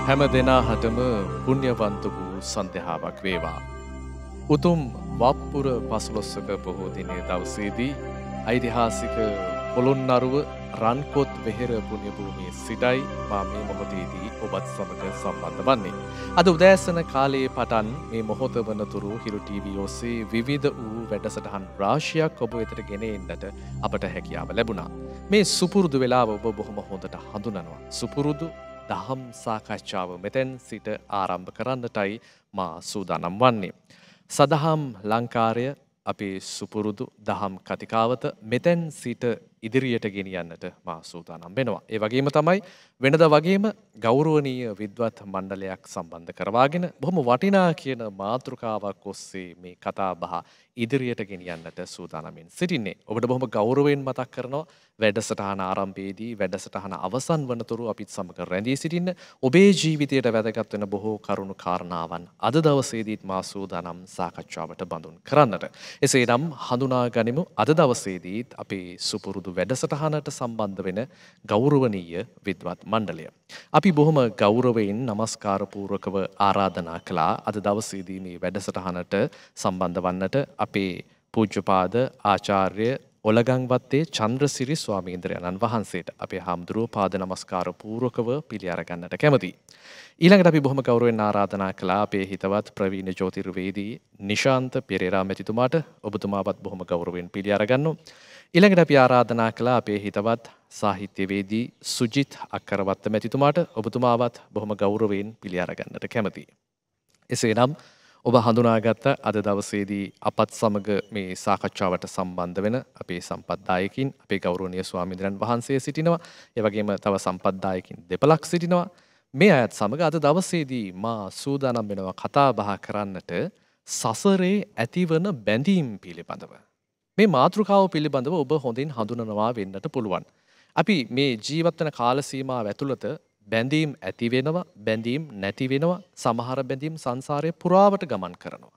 හැම දෙනාටම පුණ්‍යවන්ත වූ සන්ධ්‍යාවක් වේවා. උතුම් වප්පුර පසළොස්වක බොහෝ දිනයේ දවසේදී ඓතිහාසික පොළොන්නරුව රන්කොත් වෙහෙර පුණ්‍ය භූමියේ සිටයි මා මේ මොහොතේදී ඔබත් සමග සම්බන්ධ වන්නේ. අද උදෑසන කාලයේ පටන් මේ මොහොත වනතුරු හිරු ටීවී ඔස්සේ විවිධ වූ වැඩසටහන් රාශියක් ඔබ වෙතට ගෙන එන්නට අපට හැකියාව ලැබුණා. මේ සුපුරුදු වේලාව ඔබ බොහොම හොඳට හඳුනනවා. සුපුරුදු දහම් සාකච්ඡාව මෙතෙන් සිට ආරම්භ කරන්නටයි මා සූදානම් වන්නේ. සදහම් ලංකාරය අපේ සුපුරුදු දහම් කතිකාවත මෙතෙන් සිට ඉදිරියට ගෙනියන්නට මා සූදානම් වෙනවා. ඒ වගේම තමයි වෙනදා වගේම ගෞරවනීය විද්වත් මණ්ඩලයක් සම්බන්ධ කරවාගෙන බොහොම වටිනා කියන මාතෘකාවක් ඔස්සේ මේ කතා බහ ඉදිරියට ගෙනියන්නට සූදානමින් සිටින්නේ. ඔබට බොහොම ගෞරවයෙන් මතක් කරනවා වැඩසටහන ආරම්භයේදී වැඩසටහන අවසන් වනතුරු අපිත් සමග රැඳී සිටින්න. ඔබේ ජීවිතයට වැදගත් වෙන බොහෝ කරුණු කාරණාවන් අද දවසේදීත් මා සූදානම් සාකච්ඡාවට බඳුන් කරන්නට. එසේනම් හඳුනා ගනිමු අද දවසේදීත් අපේ සුපුරුදු වැඩසටහනට සම්බන්ධ වෙන ගෞරවනීය විද්වත් මණ්ඩලය. අපි බොහොම ගෞරවයෙන් නමස්කාර පූර්වකව ආරාධනා කළා අද දවසේදී මේ වැඩසටහනට සම්බන්ධ වන්නට අපේ පූජ්‍යපාද ආචාර්ය ඔලගංවත්තේ චන්ද්‍රසිරි ස්වාමීන්ද්‍රයන්න් වහන්සේට අපේ හාමුදුරුවෝ පාද නමස්කාර පූර්වකව පිළි අරගන්නට කැමතියි. ඊළඟට අපි බොහොම ගෞරවයෙන් ආරාධනා කළා අපේ හිතවත් ප්‍රවීණ ජ්‍යොතිර්වේදී නිශාන්ත පෙරේරා මැතිතුමාට ඔබතුමාවත් බොහොම ගෞරවයෙන් පිළි අරගන්නවා. ඊළඟට අපි ආරාධනා කළා අපේ හිතවත් සාහිත්‍යවේදී සුජිත් අක්කරවත්ත මැතිතුමාට ඔබතුමාවත් බොහොම ගෞරවයෙන් පිළි අරගන්නට කැමතියි. එසේනම් ඔබ හඳුනාගත්ත අද දවසේදී අපත් සමග මේ සාකච්ඡාවට සම්බන්ධ වෙන අපේ සම්පත්දායකින් අපේ ගෞරවනීය ස්වාමීන්ද්‍රයන් වහන්සේ සිටිනවා. ඒ වගේම තව සම්පත්දායකින් දෙපළක් සිටිනවා. මේ අයත් සමග අද දවසේදී මා සූදානම් වෙනවා කතා බහ කරන්නට සසරේ ඇතිවන බැඳීම් පිළිබඳව. මේ මාතෘකාව පිළිබඳව ඔබ හොඳින් හඳුනනවා වෙන්නට පුළුවන්. අපි මේ ජීවත් වෙන කාල සීමාව ඇතුළත බැඳීම් ඇති වෙනවා, බැඳීම් නැති වෙනවා, සමහර බැඳීම් සංසාරයේ පුරාවට ගමන් කරනවා.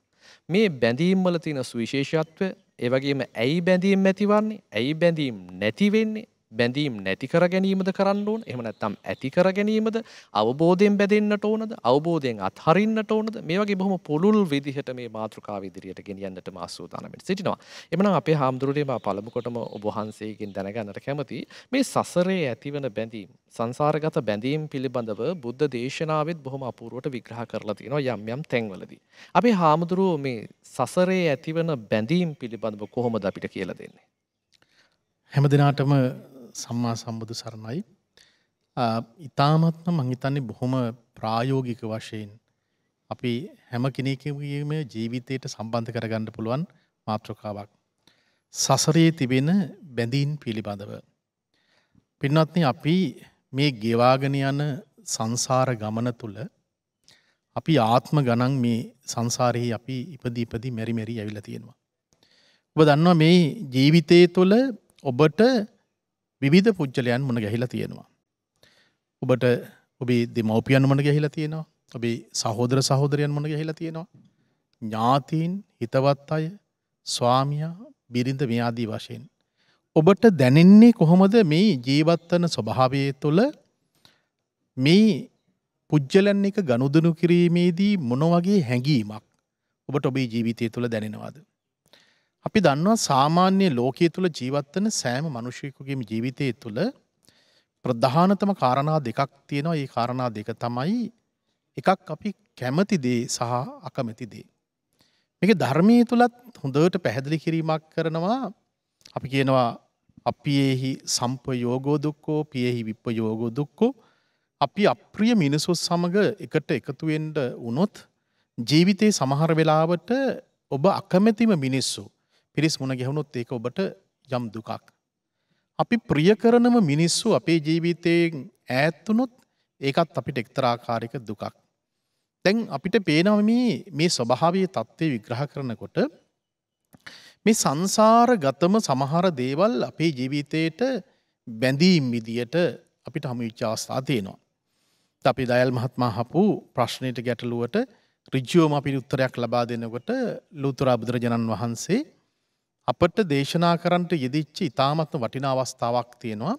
මේ බැඳීම් වල තියෙන සුවිශේෂත්වය, ඒ වගේම ඇයි බැඳීම් ඇතිවන්නේ, ඇයි බැඳීම් නැති වෙන්නේ, බැඳීම් නැති කර ගැනීමද කරන්න ඕන, එහෙම නැත්නම් ඇති කර ගැනීමද, අවබෝධයෙන් බැඳෙන්නට ඕනද, අවබෝධයෙන් අත්හරින්නට ඕනද, මේ වගේ බොහොම පුළුල් විදිහට මේ මාතෘකාව ඉදිරියට ගෙනියන්නට මා සූදානම් සිටිනවා. එhmenan අපේ හාමුදුරුවනේ මා පළමු කොටම ඔබ වහන්සේගෙන් දැනගන්නට කැමතියි මේ සසරේ ඇතිවන බැඳීම්, සංසාරගත බැඳීම් පිළිබඳව බුද්ධ දේශනාවෙත් බොහොම අපූර්වට විග්‍රහ කරලා තියෙනවා යම් යම් තැන්වලදී. අපේ හාමුදුරුවෝ මේ සසරේ ඇතිවන බැඳීම් පිළිබඳව කොහොමද අපිට කියලා දෙන්නේ? හැම දිනාටම සම්මා සම්බුදු සරණයි. ඉතාමත්ම මං හිතන්නේ බොහොම ප්‍රායෝගික වශයෙන් අපි හැම කෙනෙකුගේම ජීවිතයට සම්බන්ධ කරගන්න පුළුවන් මාතෘකාවක්. සසරේ තිබෙන බැඳීම් පිළිබඳව. පින්වත්නි අපි මේ ගෙවාගෙන යන සංසාර ගමන තුල අපි ආත්ම ගණන් මේ සංසාරේ අපි ඉපදී මෙරි ඇවිල්ලා තියෙනවා. ඔබ දන්නවා මේ ජීවිතයේ තුල ඔබට විවිධ පුජ්‍යලයන් මුණ ගැහිලා තියෙනවා. ඔබට ඔබේ දෙමව්පියන් මුණ ගැහිලා තියෙනවා. ඔබේ සහෝදර සහෝදරයන් මුණ ගැහිලා තියෙනවා. ඥාතීන්, හිතවත් අය, ස්වාමියා, බිරිඳ මේ ආදී වශයෙන්. ඔබට දැනෙන්නේ කොහොමද මේ ජීවත් වන ස්වභාවය තුළ මේ පුජ්‍යලයන් එක ගනුදෙනු කිරීමේදී මොන වගේ හැඟීමක් ඔබට ඔබේ ජීවිතය තුළ දැනෙනවද? අපි දන්නවා සාමාන්‍ය ලෝකයේ තුල ජීවත් වෙන සෑම මිනිසෙකුගේම ජීවිතයේ තුල ප්‍රධානතම කාරණා දෙකක් තියෙනවා. ඒ කාරණා දෙක තමයි එකක් අපි කැමති දේ සහ අකමැති දේ. මේක ධර්මයේ තුලත් හොඳට පැහැදිලි කිරීමක් කරනවා. අපි කියනවා අප්පියේහි සම්පයෝගෝ දුක්ඛෝ පියේහි විප්පයෝගෝ දුක්ඛෝ. අපි අප්‍රිය මිනිසු සමග එකට එකතු වෙන්න වුණොත් ජීවිතේ සමහර වෙලාවට ඔබ අකමැතිම මිනිස්සු පිරිස් මුණ ගැහුණොත් ඒක ඔබට යම් දුකක්. අපි ප්‍රිය කරනම මිනිස්සු අපේ ජීවිතයෙන් ඈත් වුණොත් ඒකත් අපිට එක්තරා ආකාරයක දුකක්. දැන් අපිට පේනවා මේ ස්වභාවයේ தත්ත්වය විග්‍රහ කරනකොට මේ සංසාරගතම සමහර දේවල් අපේ ජීවිතේට බැඳීම් විදියට අපිට හමු වෙච්ච අවස්ථා තියෙනවා. අපි දයල් මහත්මයා අහපු ප්‍රශ්නෙට ගැටලුවට ඍජුවම අපිට උත්තරයක් ලබා දෙනකොට ලෝතර බුදුරජාණන් වහන්සේ අපට දේශනා කරන්නට යෙදිච්ච ඉතාමත්ම වටිනා අවස්ථාවක් තියෙනවා.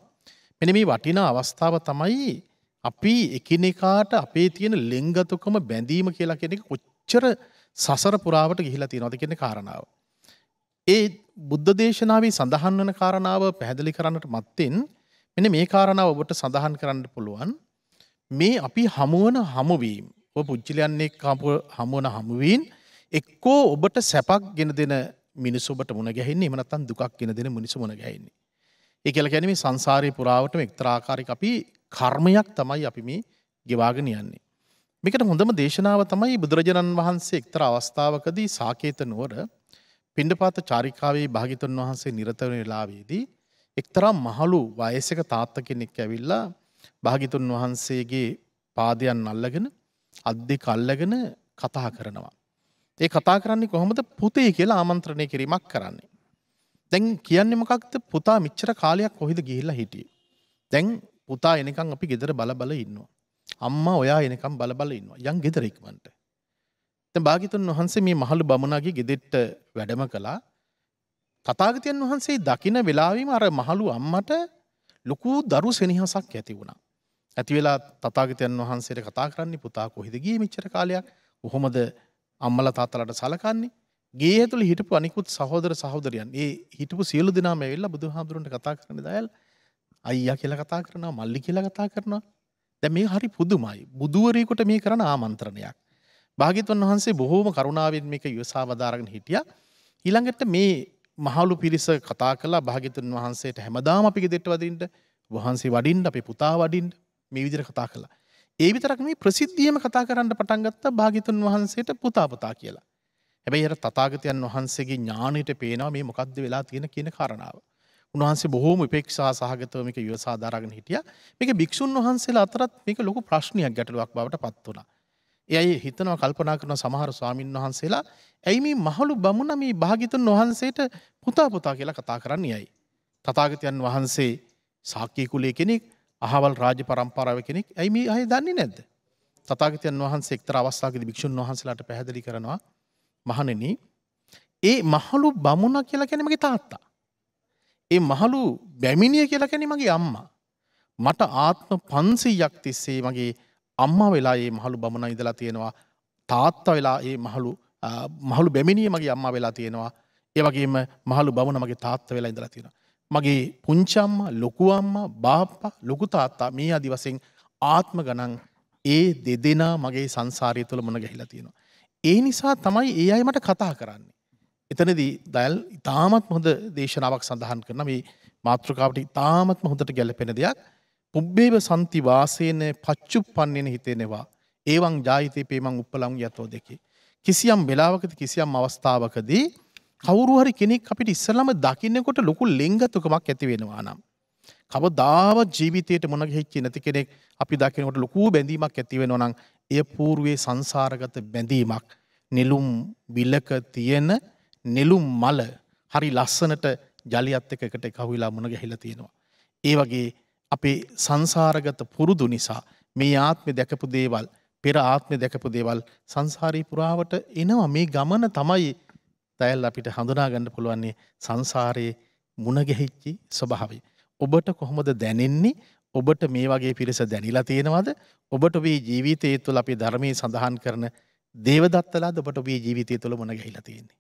මෙන්න මේ වටිනා අවස්ථාව තමයි අපි එකිනෙකාට අපේ තියෙන ලෙන්ගතුකම බැඳීම කියලා කියන එක කොච්චර සසර පුරාවට ගිහිලා තියෙනවද කියන කාරණාව. ඒ බුද්ධ දේශනාවේ සඳහන් වන කාරණාව පැහැදිලි කරන්නට මත්තෙන් මෙන්න මේ කාරණාව ඔබට සඳහන් කරන්න පුළුවන්. මේ අපි හමුවන හමුවීම ඔබ පුජ්‍යලයන් එක්ක හමුවන හමුවීම එක්කෝ ඔබට සැපක් ගෙන දෙන මිනිස්සු ඔබට මුණ ගැහෙන්නේ එහෙම නැත්නම් දුකක් ගෙන දෙන මිනිස්සු මුණ ගැහෙන්නේ. ඒ කියලා කියන්නේ මේ සංසාරේ පුරාවටම එක්තරා ආකාරයක අපි කර්මයක් තමයි අපි මේ ගෙවාගෙන යන්නේ. මේකට හොඳම දේශනාව තමයි බුදුරජාණන් වහන්සේ එක්තරා අවස්ථාවකදී සාකේත නුවර පිණ්ඩපාත චාරිකාවේ භාග්‍යතුන් වහන්සේ නිරත වෙන වෙලාවේදී එක්තරා මහලු වයසක තාත්තා කෙනෙක් ඇවිල්ලා භාග්‍යතුන් වහන්සේගේ පාදයන් අල්ලගෙන අත් දෙක අල්ලගෙන කතා කරනවා. ඒ කතා කරන්නේ කොහොමද? පුතේ කියලා ආමන්ත්‍රණය කිරීමක් කරන්නේ. දැන් කියන්නේ මොකක්ද? පුතා මෙච්චර කාලයක් කොහෙද ගිහිල්ලා හිටියේ? දැන් පුතා එනකන් අපි ගෙදර බල බල ඉන්නවා. අම්මා ඔයා එනකන් බල බල ඉන්නවා. යන් ගෙදර ඉක්මනට. දැන් භාග්‍යතුන් වහන්සේ මේ මහලු බමුණාගේ ගෙදෙට්ට වැඩම කළා. තථාගතයන් වහන්සේ දකින වෙලාවෙම අර මහලු අම්මට ලොකු දරු සෙනෙහසක් ඇති වුණා. ඇති වෙලා තථාගතයන් වහන්සේට කතා කරන්නේ පුතා කොහෙද ගියේ මෙච්චර කාලයක්? කොහොමද අම්මලා තාත්තලාට සලකන්නේ? ගේ ඇතුළේ හිටපු අනිකුත් සහෝදර සහෝදරියන් ඒ හිටපු සියලු දෙනාම ඇවිල්ලා බුදුහාමුදුරන්ට කතා කරන්න දයල් අයියා කියලා කතා කරනවා මල්ලි කියලා කතා කරනවා. දැන් මේ හරි පුදුමයි. බුදුවරයෙකුට මේ කරන ආමන්ත්‍රණයක්. භාග්‍යවතුන් වහන්සේ බොහෝම කරුණාවෙන් මේක ඉවසා වදාරගෙන හිටියා. ඊළඟට මේ මහලු පිරිස කතා කළා භාග්‍යවතුන් වහන්සේට හැමදාම අපි ගෙදෙට්ට වදින්න වහන්සේ වඩින්න අපේ පුතා වඩින්න මේ විදිහට කතා කළා. ඒ විතරක් නෙවෙයි ප්‍රසිද්ධියම කතා කරන්න පටන් ගත්තා භාග්‍යවතුන් වහන්සේට පුතා කියලා. හැබැයි අර තථාගතයන් වහන්සේගේ ඥාණයට පේනවා මේ මොකද්ද වෙලා තියෙන කියන කාරණාව. උන්වහන්සේ බොහෝම උපේක්ෂා සහගතව මේක ඉවසා දරාගෙන හිටියා. මේක භික්ෂුන් වහන්සේලා අතරත් මේක ලොකු ප්‍රශ්නයක් ගැටලුවක් බවට පත් වුණා. ඒ අය හිතනවා කල්පනා කරන සමහර ස්වාමින් වහන්සේලා ඇයි මේ මහලු බමුණ මේ භාග්‍යතුන් වහන්සේට පුතා කියලා කතා කරන්නේ ඇයි? තථාගතයන් වහන්සේ ශාක්‍ය කුලයේ කෙනෙක්, අහවල් රාජ්‍ය පරම්පරාවේ කෙනෙක්. ඇයි මේ අය දන්නේ නැද්ද? තථාගතයන් වහන්සේ එක්තරා අවස්ථාවකදී භික්ෂුන් වහන්සේලාට පැහැදිලි කරනවා මහණෙනි ඒ මහලු බමුණ කියලා කියන්නේ මගේ තාත්තා. ඒ මහලු බැමිණිය කියලා කියන්නේ මගේ අම්මා. මට ආත්ම 500ක් තිස්සේ මගේ අම්මා වෙලා මේ මහලු බමුණා ඉඳලා තියෙනවා. තාත්තා වෙලා මේ මහලු බැමිණිය මගේ අම්මා වෙලා තියෙනවා. ඒ වගේම මහලු බමුණ මගේ තාත්තා වෙලා ඉඳලා තියෙනවා. මගේ පුංචි අම්මා, ලොකු අම්මා, බාප්පා, ලොකු තාත්තා මේ ආදි වශයෙන් ආත්ම ගණන් ඒ දෙදෙනා මගේ සංසාරය තුළ මුණ ගැහිලා තියෙනවා. ඒ නිසා තමයි ඒ අය මට කතා කරන්නේ. එතනදී දයල් ඉතාමත් හොඳ දේශනාවක් සඳහන් කරන මේ මාතෘකාවට ඉතාමත්ම හොඳට ගැලපෙන දෙයක්. පුබ්බේව සම්ති වාසේන පච්චුප්පන්නේන හිතේනවා. ඒවං ජායිතේ පේමං උප්පලං යතෝ දෙකේ. කිසියම් වෙලාවකදී කිසියම් අවස්ථාවකදී කවුරු හරි කෙනෙක් අපිට ඉස්සලම දකින්නකොට ලොකු ලෙන්ගතුකමක් ඇති වෙනවා නම් කවදාවත් ජීවිතයට මුණ ගැහිච්ච නැති කෙනෙක් අපි දකිනකොට ලොකු බැඳීමක් ඇති වෙනවා නම් එය పూర్වයේ සංසාරගත බැඳීමක්. නෙළුම් බිලක තියෙන නෙළුම් මල හරි ලස්සනට ජලියත් එක්ක එකට එකහුවිලා මුණ ගැහිලා තියෙනවා. ඒ වගේ අපේ සංසාරගත පුරුදු නිසා මේ ආත්මේ දැකපු දේවල් පෙර ආත්මේ දැකපු දේවල් සංසාරී පුරාවට එනවා. මේ ගමන තමයි තැල් අපිට හඳුනා ගන්න පුළුවන් සංසාරයේ මුණ ගැහිච්ච ස්වභාවය. ඔබට කොහොමද දැනෙන්නේ? ඔබට මේ වගේ පිරිස දැනිලා තියෙනවද? ඔබට මේ ජීවිතය තුළ අපි ධර්මයේ සඳහන් කරන දේවදත්තලාද ඔබට මේ ජීවිතය තුළ මුණ ගැහිලා තියෙන්නේ?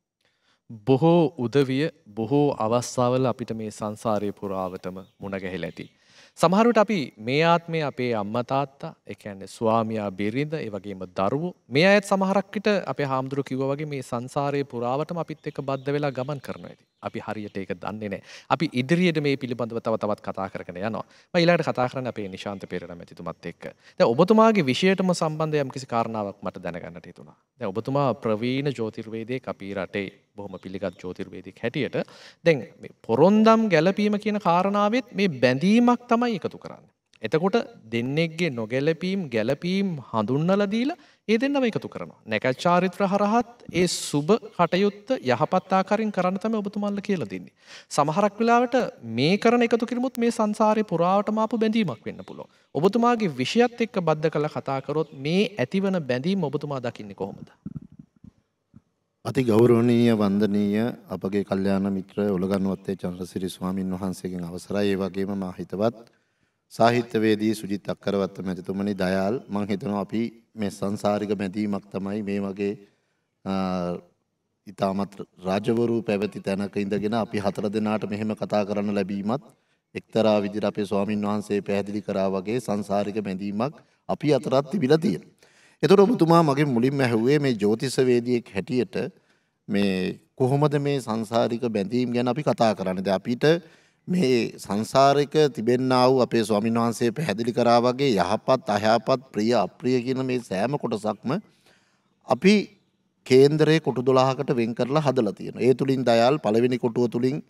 බොහෝ උදවිය බොහෝ අවස්ථාවල අපිට මේ සංසාරය පුරාවටම මුණ ගැහිලා ඇති. සමහරවිට අපි මේ ආත්මේ අපේ අම්මා තාත්තා, ඒ කියන්නේ ස්වාමියා බිරිඳ, ඒ වගේම දරුවෝ මේ අයත් සමහරක් විට අපේ හාමුදුරුවෝ කිව්වා වගේ මේ සංසාරයේ පුරාවටම අපිත් එක්ක බද්ධ වෙලා ගමන් කරනවා ඇති. අපි හරියට ඒක දන්නේ නැහැ. අපි ඉදිරියට මේ පිළිබඳව තවත් කතා කරගෙන යනවා. මම ඊළඟට කතා කරන්නේ අපේ නිශාන්ත පෙරේරා මැතිතුමත් එක්ක. දැන් ඔබතුමාගේ විෂයයටම සම්බන්ධ යම්කිසි කාරණාවක් මට දැනගන්නට හිතුණා. දැන් ඔබතුමා ප්‍රවීණ ජ්‍යොතිර්වේදයෙක් අපේ රටේ බොහොම පිළිගත් ජ්‍යොතිර්වේදියෙක් හැටියට දැන් මේ පොරොන්දම් ගැළපීම කියන කාරණාවෙත් මේ බැඳීමක් තමයි එකතු කරන්නේ. එතකොට දෙන්නෙක්ගේ නොගැලපීම් ගැළපීම් හඳුන්වලා දීලා ඒ දෙන්නම එකතු කරනවා. නැකත් චාරිත්‍ර හරහත් ඒ සුබ කටයුත්ත යහපත් ආකාරයෙන් කරන්න තමයි ඔබතුමාලා කියලා දෙන්නේ. සමහරක් වෙලාවට මේ කරන එකතු කිරීමුත් මේ සංසාරේ පුරාවටම ආපු බැඳීමක් වෙන්න පුළුවන්. ඔබතුමාගේ විෂයත් එක්ක බද්ධ කරලා කතා කරොත් මේ ඇතිවන බැඳීම ඔබතුමා දකින්නේ කොහොමද? අති ගෞරවනීය වන්දනීය අපගේ කල්යාණ මිත්‍ර ඔලගන්වත්තේ චන්ද්‍රසිරි ස්වාමින් වහන්සේගෙන් අවසරයි. ඒ වගේම මා හිතවත් සාහිත්‍යවේදී සුජිත් අක්කරවත්ත මැතිතුමනි දයාල් මම හිතනවා අපි මේ සංසාරික බැඳීමක් තමයි මේ වගේ ඉතාමත් රාජවරු පැවති තැනක ඉඳගෙන අපි හතර දෙනාට මෙහෙම කතා කරන්න ලැබීමත් එක්තරා විදිහට අපේ ස්වාමින් වහන්සේ පැහැදිලි කරා වගේ සංසාරික බැඳීමක් අපි අතරත් තිබිලා තියෙනවා. ඒතර ඔබතුමා මගෙන් මුලින්ම ඇහුවේ මේ ජ්‍යොතිෂවේදියෙක් හැටියට මේ කොහොමද මේ සංසාරික බැඳීම් ගැන අපි කතා කරන්නේ? දැන් අපිට මේ සංසාරික තිබෙන්නා වූ අපේ ස්වාමීන් වහන්සේ පැහැදිලි කරා වගේ යහපත් අයහපත් ප්‍රිය අප්‍රිය කියන මේ සෑම කොටසක්ම අපි කේන්දරයේ කොටු 12කට වෙන් කරලා හදලා තියෙනවා. ඒ තුලින් දයාල් පළවෙනි කොටුව තුලින්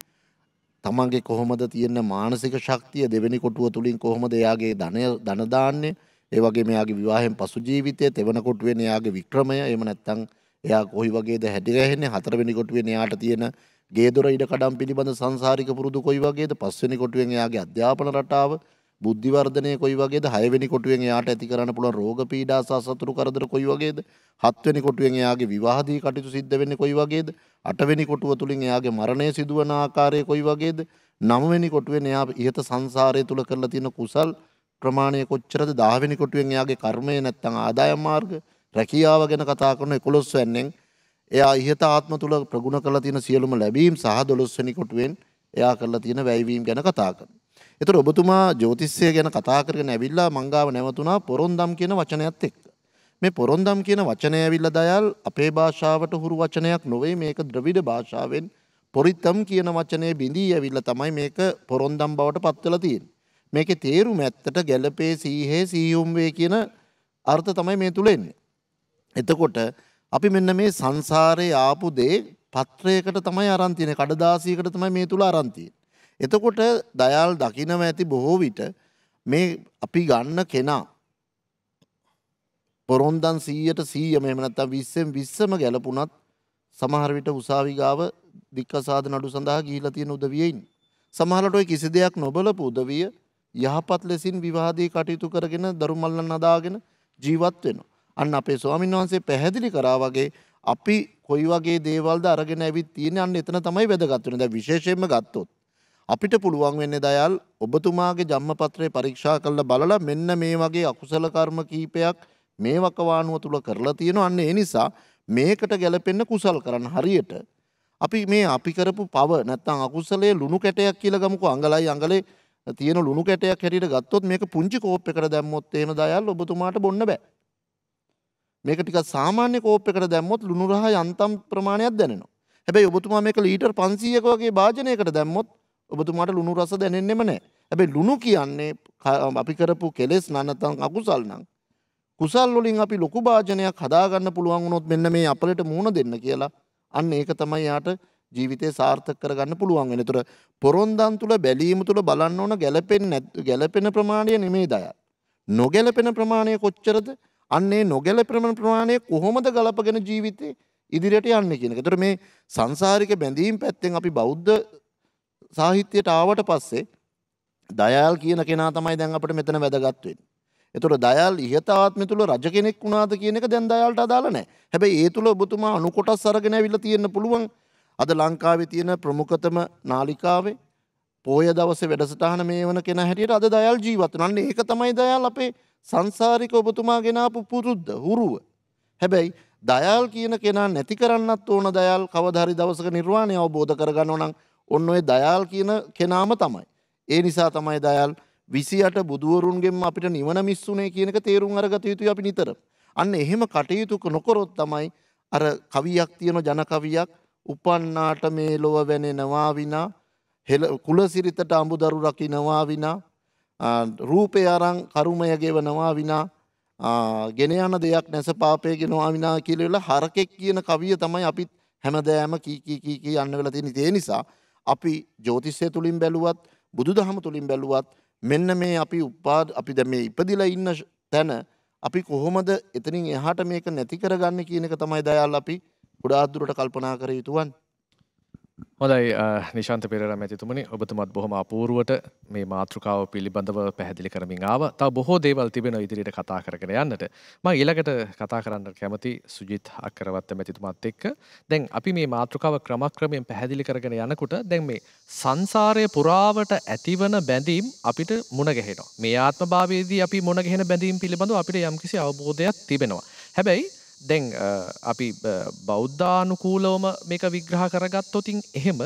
තමන්ගේ කොහොමද තියෙන මානසික ශක්තිය, දෙවෙනි කොටුව තුලින් කොහොමද එයාගේ ධන දාන්නේ, ඒ වගේම එයාගේ විවාහයෙන් පසු ජීවිතය, තෙවන කොටුවෙන් එයාගේ වික්‍රමය, එහෙම නැත්නම් එයා කොයි වගේද හැටි ගැහෙන්නේ, හතරවෙනි කොටුවෙන් එයාට තියෙන ගේදොර ඉඩ කඩම් පිළිබඳ සංසාරික පුරුදු කොයි වගේද, පස්වෙනි කොටුවෙන් එයාගේ අධ්‍යාපන රටාව, බුද්ධි වර්ධනය කොයි වගේද, හයවෙනි කොටුවෙන් එයාට ඇති කරන්න පුළුවන් රෝග පීඩා සහ සතුරු කරදර කොයි වගේද, හත්වෙනි කොටුවෙන් එයාගේ විවාහදී කටයුතු සිද්ධ වෙන්නේ කොයි වගේද, අටවෙනි කොටුව තුලින් එයාගේ මරණය සිදුවන ආකාරය කොයි වගේද, නවවෙනි කොටුවෙන් එයා ඉහත සංසාරය තුල කරලා තියෙන කුසල් ප්‍රමාණය කොච්චරද, 10 වෙනි කොටුවෙන් එයාගේ කර්මය නැත්නම් ආදායම් මාර්ග රැකියාව ගැන කතා කරන 11 වෙනින් එයා ඉහත ආත්ම තුල ප්‍රගුණ කරලා තියෙන සියලුම ලැබීම් සහ 12 වෙනි කොටුවෙන් එයා කරලා තියෙන වැයවීම් ගැන කතා කරනවා. ඒතර ඔබතුමා ජ්‍යොතිෂය ගැන කතා කරගෙන ඇවිල්ලා මංගාව නැවතුණා පොරොන්දම් කියන වචනයත් එක්ක. මේ පොරොන්දම් කියන වචනය ඇවිල්ලා දයාල් අපේ භාෂාවට හුරු වචනයක් නොවේ. මේක ද්‍රවිඩ භාෂාවෙන් පොරිත්තම් කියන වචනේ බිඳී ඇවිල්ලා තමයි මේක පොරොන්දම් බවට පත් වෙලා තියෙන්නේ. මේකේ තේරුම ඇත්තට ගැළපේ සීහේ සීයුම් වේ කියන අර්ථ තමයි මේ තුල එන්නේ. එතකොට අපි මෙන්න මේ සංසාරේ ආපු දේ පත්‍රයකට තමයි අරන් තියෙන්නේ, කඩදාසියකට තමයි මේ තුල අරන් තියෙන්නේ. එතකොට දයාල් දකින්නම ඇති බොහෝ විට මේ අපි ගන්න කෙනා පොරොන්දම් 100ට 100ම එහෙම නැත්නම් 20න් 20ම ගැලපුණත් සමහර විට උසාවි ගාව දික්කසාද නඩු සඳහා ගිහිලා තියෙන උදවියේ ඉන්නේ. සමහරවිට ඔය කිසි දෙයක් නොබලපු උදවිය යහපත් ලෙසින් විවාහදී කටයුතු කරගෙන දරුමල්ලන් අදාගෙන ජීවත් වෙනවා. අන්න අපේ ස්වාමීන් වහන්සේ පැහැදිලි කරා වගේ අපි කොයි වගේ දේවල්ද අරගෙන ඇවිත් තියෙන්නේ, අන්න එතන තමයි වැදගත් වෙන්නේ. දැන් විශේෂයෙන්ම ගත්තොත් අපිට පුළුවන් වෙන්නේ දයාල් ඔබතුමාගේ ජන්මපත්‍රය පරීක්ෂා කරලා බලලා මෙන්න මේ වගේ අකුසල කර්ම කීපයක් මේ වකවානුව තුල කරලා තියෙනවා. අන්න ඒ නිසා මේකට ගැලපෙන්න කුසල් කරන්න. හරියට අපි කරපු පව නැත්නම් අකුසලයේ ලුණු කැටයක් කියලා ගමුකෝ. අඟලයි අඟලේ තියෙන ලුණු කැටයක් හැටියට ගත්තොත් මේක පුංචි කෝප් එකකට දැම්මොත් එහෙම දයාල් ඔබතුමාට බොන්න බෑ. මේක ටිකක් සාමාන්‍ය කෝප් එකකට දැම්මොත් ලුණු රහ යන්තම් ප්‍රමාණයක් දැනෙනවා. හැබැයි ඔබතුමා මේක ලීටර් 500ක වගේ භාජනයකට දැම්මොත් ඔබතුමාට ලුණු රස දැනෙන්නෙම නැහැ. හැබැයි ලුණු කියන්නේ අපි කරපු කෙලෙස් නැත්නම් අකුසල් නම් කුසල් වලින් අපි ලොකු භාජනයක් හදාගන්න පුළුවන් වුණොත් මෙන්න මේ අපලට මුහුණ දෙන්න කියලා, අන්න ඒක තමයි යාට ජීවිතේ සාර්ථක කරගන්න පුළුවන් වෙන. ඒතර පොරොන්දම් තුල බැලීම තුල බලන්න ඕන ගැළපෙන ප්‍රමාණය නෙමෙයි දයාල්. නොගැළපෙන ප්‍රමාණය කොච්චරද? අන්නේ නොගැළපෙන ප්‍රමාණය කොහොමද ගලපගෙන ජීවිතේ ඉදිරියට යන්නේ කියන එක. ඒතර මේ සංසාරික බැඳීම් පැත්තෙන් අපි බෞද්ධ සාහිත්‍යයට ආවට පස්සේ දයාල් කියන කෙනා තමයි දැන් අපිට මෙතන වැදගත් වෙන්නේ. ඒතකොට දයාල් ඉහත ආත්මය තුල රජ කෙනෙක් වුණාද කියන එක දැන් දයාල්ට අදාළ නැහැ. හැබැයි ඒ තුල ඔබතුමා අණු කොටස් අරගෙන ඇවිල්ලා තියෙන්න පුළුවන්. අද ලංකාවේ තියෙන ප්‍රමුඛතම නාලිකාවේ පොය දවසේ වැඩසටහන මේ වන කෙනා හැටියට අද දයාල් ජීවත් වෙනවා. අන්න ඒක තමයි දයාල් අපේ සංසාරික ඔබතුමා ගෙනාපු පුරුද්ද හුරුව. හැබැයි දයාල් කියන කෙනා නැති කරන්නත් ඕන. දයාල් කවදා හරි දවසක නිර්වාණය අවබෝධ කරගන්නවා නම් ඔන්න ඔය දයාල් කියන කෙනාම තමයි. ඒ නිසා තමයි දයාල් 28 බුදුවරුන්ගෙන්ම අපිට නිවන මිස්සුනේ කියන එක තේරුම් අරගත යුතුයි අපි නිතර. අන්න එහෙම කටයුතු නොකරොත් තමයි අර කවියක් තියෙන ජන කවියක්, උපන්නාට මේ ලොව වැනෙනවා විනා, කුලසිරිතට අඹදරු රකින්නවා විනා, රූපේ අරන් කරුමය ගෙවනවා විනා, ගෙන යන දෙයක් නැස පාපේ ගෙනවා විනා කියලා හරකෙක් කියන කවිය තමයි අපිත් හැමදාම කී යන්න වෙලා තියෙන. ඒ නිසා අපි ජ්‍යොතිෂය තුලින් බැලුවත් බුදුදහම තුලින් බැලුවත් මෙන්න මේ අපි දැන් මේ ඉපදිලා ඉන්න තැන අපි කොහොමද එතනින් එහාට මේක නැති කරගන්නේ කියන එක තමයි දයාල් අපි ගොඩාක් දුරට කල්පනා කර යුතු වන්නේ. හොඳයි නිශාන්ත පෙරේරා මැතිතුමනි ඔබතුමත් බොහොම අපූර්වට මේ මාතෘකාව පිළිබඳව පැහැදිලි කරමින් ආවා. තව බොහෝ දේවල් තිබෙනවා ඉදිරියට කතා කරගෙන යන්නට. මම ඊළඟට කතා කරන්න කැමති සුජිත් අක්කරවත්ත මැතිතුමත් එක්ක. දැන් අපි මේ මාතෘකාව ක්‍රමක්‍රමයෙන් පැහැදිලි කරගෙන යනකොට දැන් මේ සංසාරයේ පුරාවට ඇතිවන බැඳීම් අපිට මුණ ගැහෙනවා. මේ ආත්මභාවයේදී අපි මුණ ගැහෙන බැඳීම් පිළිබඳව අපිට යම්කිසි අවබෝධයක් තිබෙනවා. හැබැයි දැන් අපි බෞද්ධානුකූලවම මේක විග්‍රහ කරගත්තොතින් එහෙම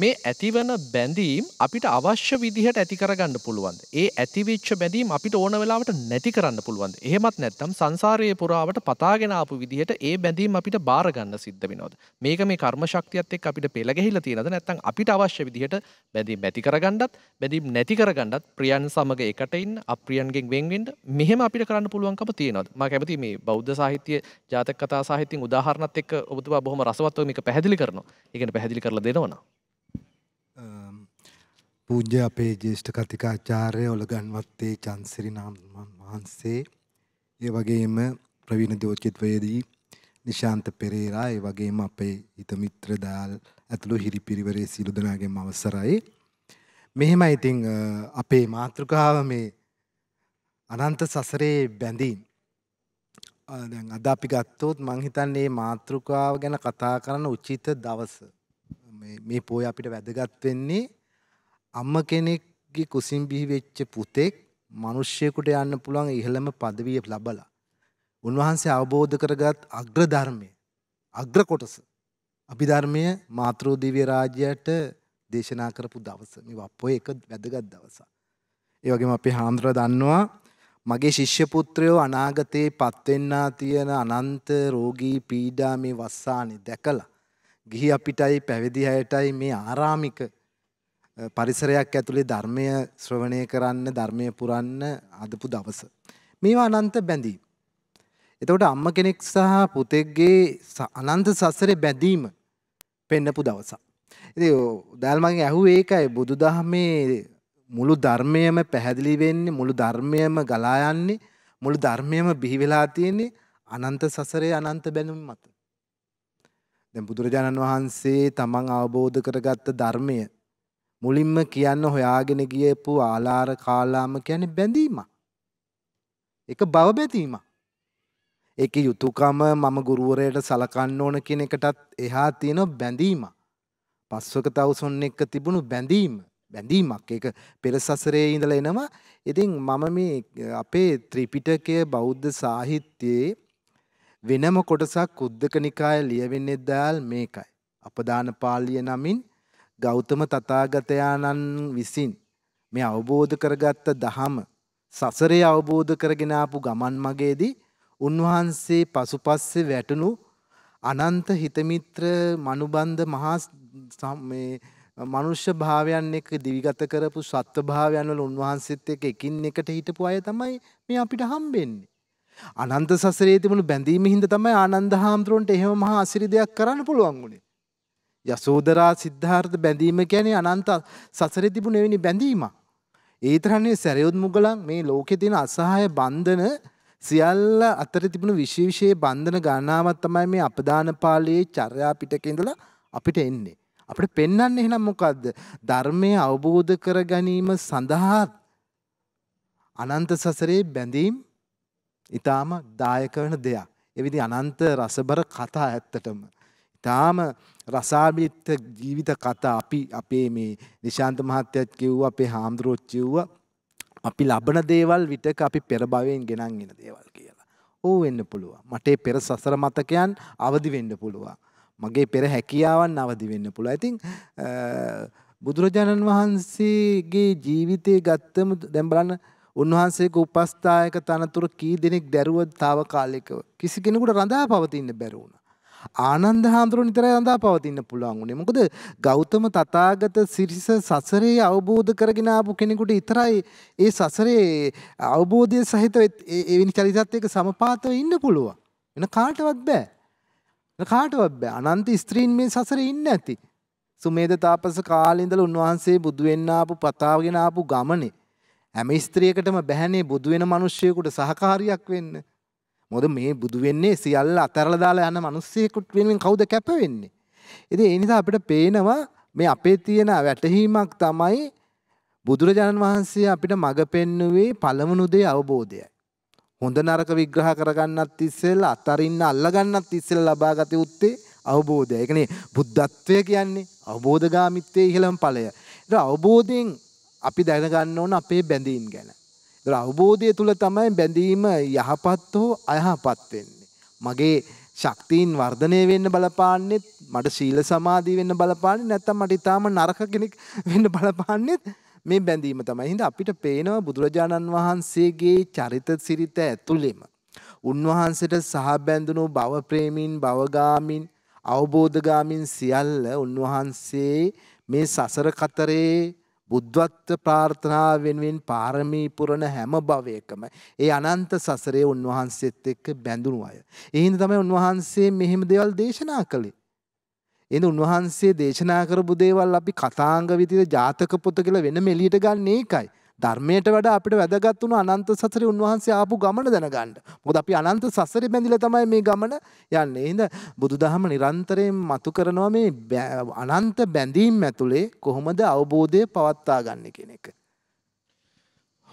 මේ ඇතිවන බැඳීම් අපිට අවශ්‍ය විදිහට ඇති කරගන්න පුළුවන්ද? ඒ ඇතිවෙච්ච බැඳීම් අපිට ඕන වෙලාවට නැති කරන්න පුළුවන්ද? එහෙමත් නැත්නම් සංසාරයේ පුරාවට පතාගෙන ආපු විදිහට ඒ බැඳීම් අපිට බාර ගන්න සිද්ධ වෙනවද? මේක මේ කර්ම ශක්තියත් එක්ක අපිට පෙළ ගැහිලා තියෙනවද? නැත්නම් අපිට අවශ්‍ය විදිහට බැඳීම් ඇති කරගන්නත් බැඳීම් නැති කරගන්නත් ප්‍රියන් සමග එකට ඉන්න අප්‍රියන්ගෙන් වෙන් වෙන්න මෙහෙම අපිට කරන්න පුළුවන්කම තියෙනවද? මම කැමතියි මේ බෞද්ධ සාහිත්‍ය ජාතක කතා සාහිත්‍යයෙන් උදාහරණත් එක්ක ඔබතුමා බොහොම රසවත්ව මේක පැහැදිලි කරනවා. ඒ කියන්නේ පැහැදිලි කරලා දෙනවනම් පූජ්‍ය අපේ ජේෂ්ඨ කතිකාචාර්ය ඔලගන්වත්තේ චන්සිරි නාමන් වහන්සේ, ඒ වගේම ප්‍රවීණ දෝචිත්වයේදී නිශාන්ත පෙරේරා, ඒ වගේම අපේ හිත මිත්‍ර දයාල් ඇතුළු හිරිපිරිවරේ සියලු දෙනාගේම අවසරයි. මෙහෙමයි ඉතින් අපේ මාතෘකාව මේ අනන්ත සසරේ බැඳීම්. දැන් අද අපි ගත්තොත් මං හිතන්නේ මේ මාතෘකාව ගැන කතා කරන්න උචිත දවස. මේ පොය අපිට වැදගත් වෙන්නේ අම්ම කෙනෙක්ගේ කුසින් බිහි වෙච්ච පුතෙක් මිනිස්සෙකුට යන්න පුළුවන් ඉහළම পদවිය ලබලා උන්වහන්සේ අවබෝධ කරගත් අග්‍ර ධර්මය, අග්‍ර කොටස අභිධර්මය මාතෘ දිව්‍ය රාජ්‍යයට දේශනා කරපු දවස. මේ වප්පොය එක වැදගත් දවසක්. ඒ වගේම අපේ හාමුදුරුවෝ දන්නවා මගේ ශිෂ්‍ය පුත්‍රයෝ අනාගතේ පත්වෙන්නා තියෙන අනන්ත රෝගී පීඩා මේ වස්සානේ දැකලා ගිහි අපිටයි පැවිදි අයටයි මේ ආරාමික පරිසරයක් ඇතුලේ ධර්මය ශ්‍රවණය කරන්න, ධර්මය පුරන්න අදපු දවස. මේවා අනන්ත බැඳීම්. එතකොට අම්ම කෙනෙක් සහ පුතෙක්ගේ අනන්ත සසරේ බැඳීම පෙන්නපු දවසක්. ඉතින් දැල් මගෙන් ඇහුවේ ඒකයි බුදුදහමේ මුළු ධර්මයම පැහැදිලි වෙන්නේ, මුළු ධර්මයම ගලා යන්නේ, මුළු ධර්මයම බිහි වෙලා තියෙන්නේ අනන්ත සසරේ අනන්ත බැඳීම් මත. දැන් බුදුරජාණන් වහන්සේ තමන් අවබෝධ කරගත්ත ධර්මය මුලින්ම කියන්න හොයාගෙන ගියපු ආලාර කාලාම කියන්නේ බැඳීමක්. ඒක භව බැඳීමක්. ඒකේ යුතුයකම මම ගුරුවරයාට සලකන්න ඕන කියන එකටත් එහා තියෙන බැඳීමක්. පස්වක තවුසොන් එක්ක තිබුණු බැඳීමක්. ඒක පෙර සසරේ ඉඳලා එනවා. ඉතින් මම මේ අපේ ත්‍රිපිටකය බෞද්ධ සාහිත්‍යයේ වෙනම කොටසක් කුද්දක නිකාය ලියවෙන්නේ දාල් මේකයි. අපදාන පාළිය නමින් ගෞතම තථාගතයන්න් විසින් මේ අවබෝධ කරගත්ත දහම සසරේ අවබෝධ කරගෙන ආපු ගමන් මගේදී උන්වහන්සේ පසුපස්සේ වැටුණු අනන්ත හිතමිත්‍ර මනුබන්ධ මහා මේ මනුෂ්‍ය භාවයන් එක්ක දිවිගත කරපු සත්ව භාවයන් වල උන්වහන්සේත් එක්ක එකින් එකට හිටපු අය තමයි මේ අපිට හම්බෙන්නේ. අනන්ත සසරේ තිබුණු බැඳීම හින්දා තමයි ආනන්ද හාමුදුරන්ට එහෙම මහා අසිරි දෙයක් කරන්න පුළුවන් වුණේ. යසෝදරා සිද්ධාර්ථ බැඳීම කියන්නේ අනන්ත සසරේ තිබුණ එවැනි බැඳීමක්. ඒ තරන්නේ සැරියොත් මුගලන් මේ ලෝකේ තියෙන අසහාය බන්ධන සියල්ල අතර තිබුණු විශේෂයේ බන්ධන ගණනාවක් තමයි මේ අපදාන පාළියේ චර්යා පිටකේ ඉඳලා අපිට එන්නේ. අපිට පෙන්වන්නේ එහෙනම් මොකද්ද? ධර්මය අවබෝධ කර ගැනීම සඳහා අනන්ත සසරේ බැඳීම් ඊටාම දායක වෙන දෙයක්. ඒ විදිහ අනන්ත රසබර කතා ඇත්තටම ඊටාම රසාබිත ජීවිත කතා අපි අපේ මේ නිශාන්ත මහත්තයත් කිව්වා, අපේ හාමුදුරුවෝත් කිව්වා අපි ලබන දේවල් විතක අපි පෙර භවයෙන් ගෙනන් එන දේවල් කියලා. ඕ වෙන්න පුළුවන්. මට පෙර සසර මතකයන් අවදි වෙන්න පුළුවන්. මගේ පෙර හැකියාවන් අවදි වෙන්න පුළුවන්. ඉතින් බුදුරජාණන් වහන්සේගේ ජීවිතේ ගත්තම දැන් බලන්න උන්වහන්සේගේ උපස්ථායක තනතුර කී දෙනෙක් දැරුවද తాවකාලිකව කිසි කෙනෙකුට රඳා පවතින්න බැරි වුණා. ආනන්ද හාමුදුරුවෝ නිතරයි රඳා පවතින්න පුළුවන් උනේ. මොකද ගෞතම තථාගත සිරිස සසරේ අවබෝධ කරගෙන ආපු කෙනෙකුට විතරයි ඒ සසරේ අවබෝධය සහිත එවැනි චරිතත් එක්ක සමපාතව ඉන්න පුළුවන්. වෙන කාටවත් බෑ. කාටවත් බෑ. අනන්ත ස්ත්‍රීන් මේ සසරේ ඉන්නේ නැති. සුමේද තාපස කාලේ ඉඳලා උන්වහන්සේ බුදු වෙන්න ආපු පතාවගෙන ආපු ගමනේ හැම ස්ත්‍රියකටම බැහැනේ බුදු වෙන මිනිස්සෙකුට සහකාරියක් වෙන්න. මොකද මේ බුදු වෙන්නේ සියල්ල අතරලා දාලා යන මිනිස්සෙකුට වෙනුවෙන් කවුද කැප වෙන්නේ? ඉතින් ඒ නිසා අපිට පේනවා මේ අපේ තියෙන වැටහීමක් තමයි බුදුරජාණන් වහන්සේ අපිට මඟ පෙන්වුවේ පළමුණු දේ අවබෝධයයි. හොඳ නරක විග්‍රහ කරගන්නත් ඉස්සෙල්ලා අතරින්න අල්ලගන්නත් ඉස්සෙල්ලා ලබාගත යුත්තේ අවබෝධය. ඒ කියන්නේ බුද්ධත්වය කියන්නේ අවබෝධගාමිත්වයේ ඉහළම ඵලය. ඒක අවබෝධයෙන් අපි දැනගන්න ඕන අපේ බැඳීම් ගැන. ඒක අවබෝධය තුල තමයි බැඳීම යහපත් හෝ අයහපත් වෙන්නේ. මගේ ශක්තියින් වර්ධනය වෙන්න බලපාන්නෙත් මට සීල සමාධිය වෙන්න බලපාන්නේ නැත්නම් මට ඊටාම නරක කෙනෙක් වෙන්න බලපාන්නෙත් මේ බැඳීම තමයි. හින්දා අපිට පේනවා බුදුරජාණන් වහන්සේගේ චරිත සිරිත ඇතුළෙම උන්වහන්සේට සහ බැඳුණු භව ප්‍රේමීන් භවගාමින් අවබෝධගාමින් සියල්ල උන්වහන්සේ මේ සසර කතරේ බුද්ධත්ව ප්‍රාර්ථනා වෙනුවෙන් පාරමී පුරන හැම භවයකම ඒ අනන්ත සසරේ උන්වහන්සේත් එක්ක බැඳුණු අය. ඒ හින්දා තමයි උන්වහන්සේ මෙහෙම දේවල් දේශනා කළේ. එහෙනම් උන්වහන්සේ දේශනා කරපු දේවල් අපි කතාංග විදිහට ජාතක පොත කියලා වෙනම එළියට ගන්න ඒකයි. ධර්මයට වඩා අපිට වැදගත් වුණු අනන්ත සසරේ උන්වහන්සේ ආපු ගමන දැනගන්න. මොකද අපි අනන්ත සසරේ බැඳිලා තමයි මේ ගමන යන්නේ. එහෙනම් බුදුදහම නිරන්තරයෙන් මතු කරනවා මේ අනන්ත බැඳීම් ඇතුලේ කොහොමද අවබෝධය පවත්වා ගන්න කියන එක.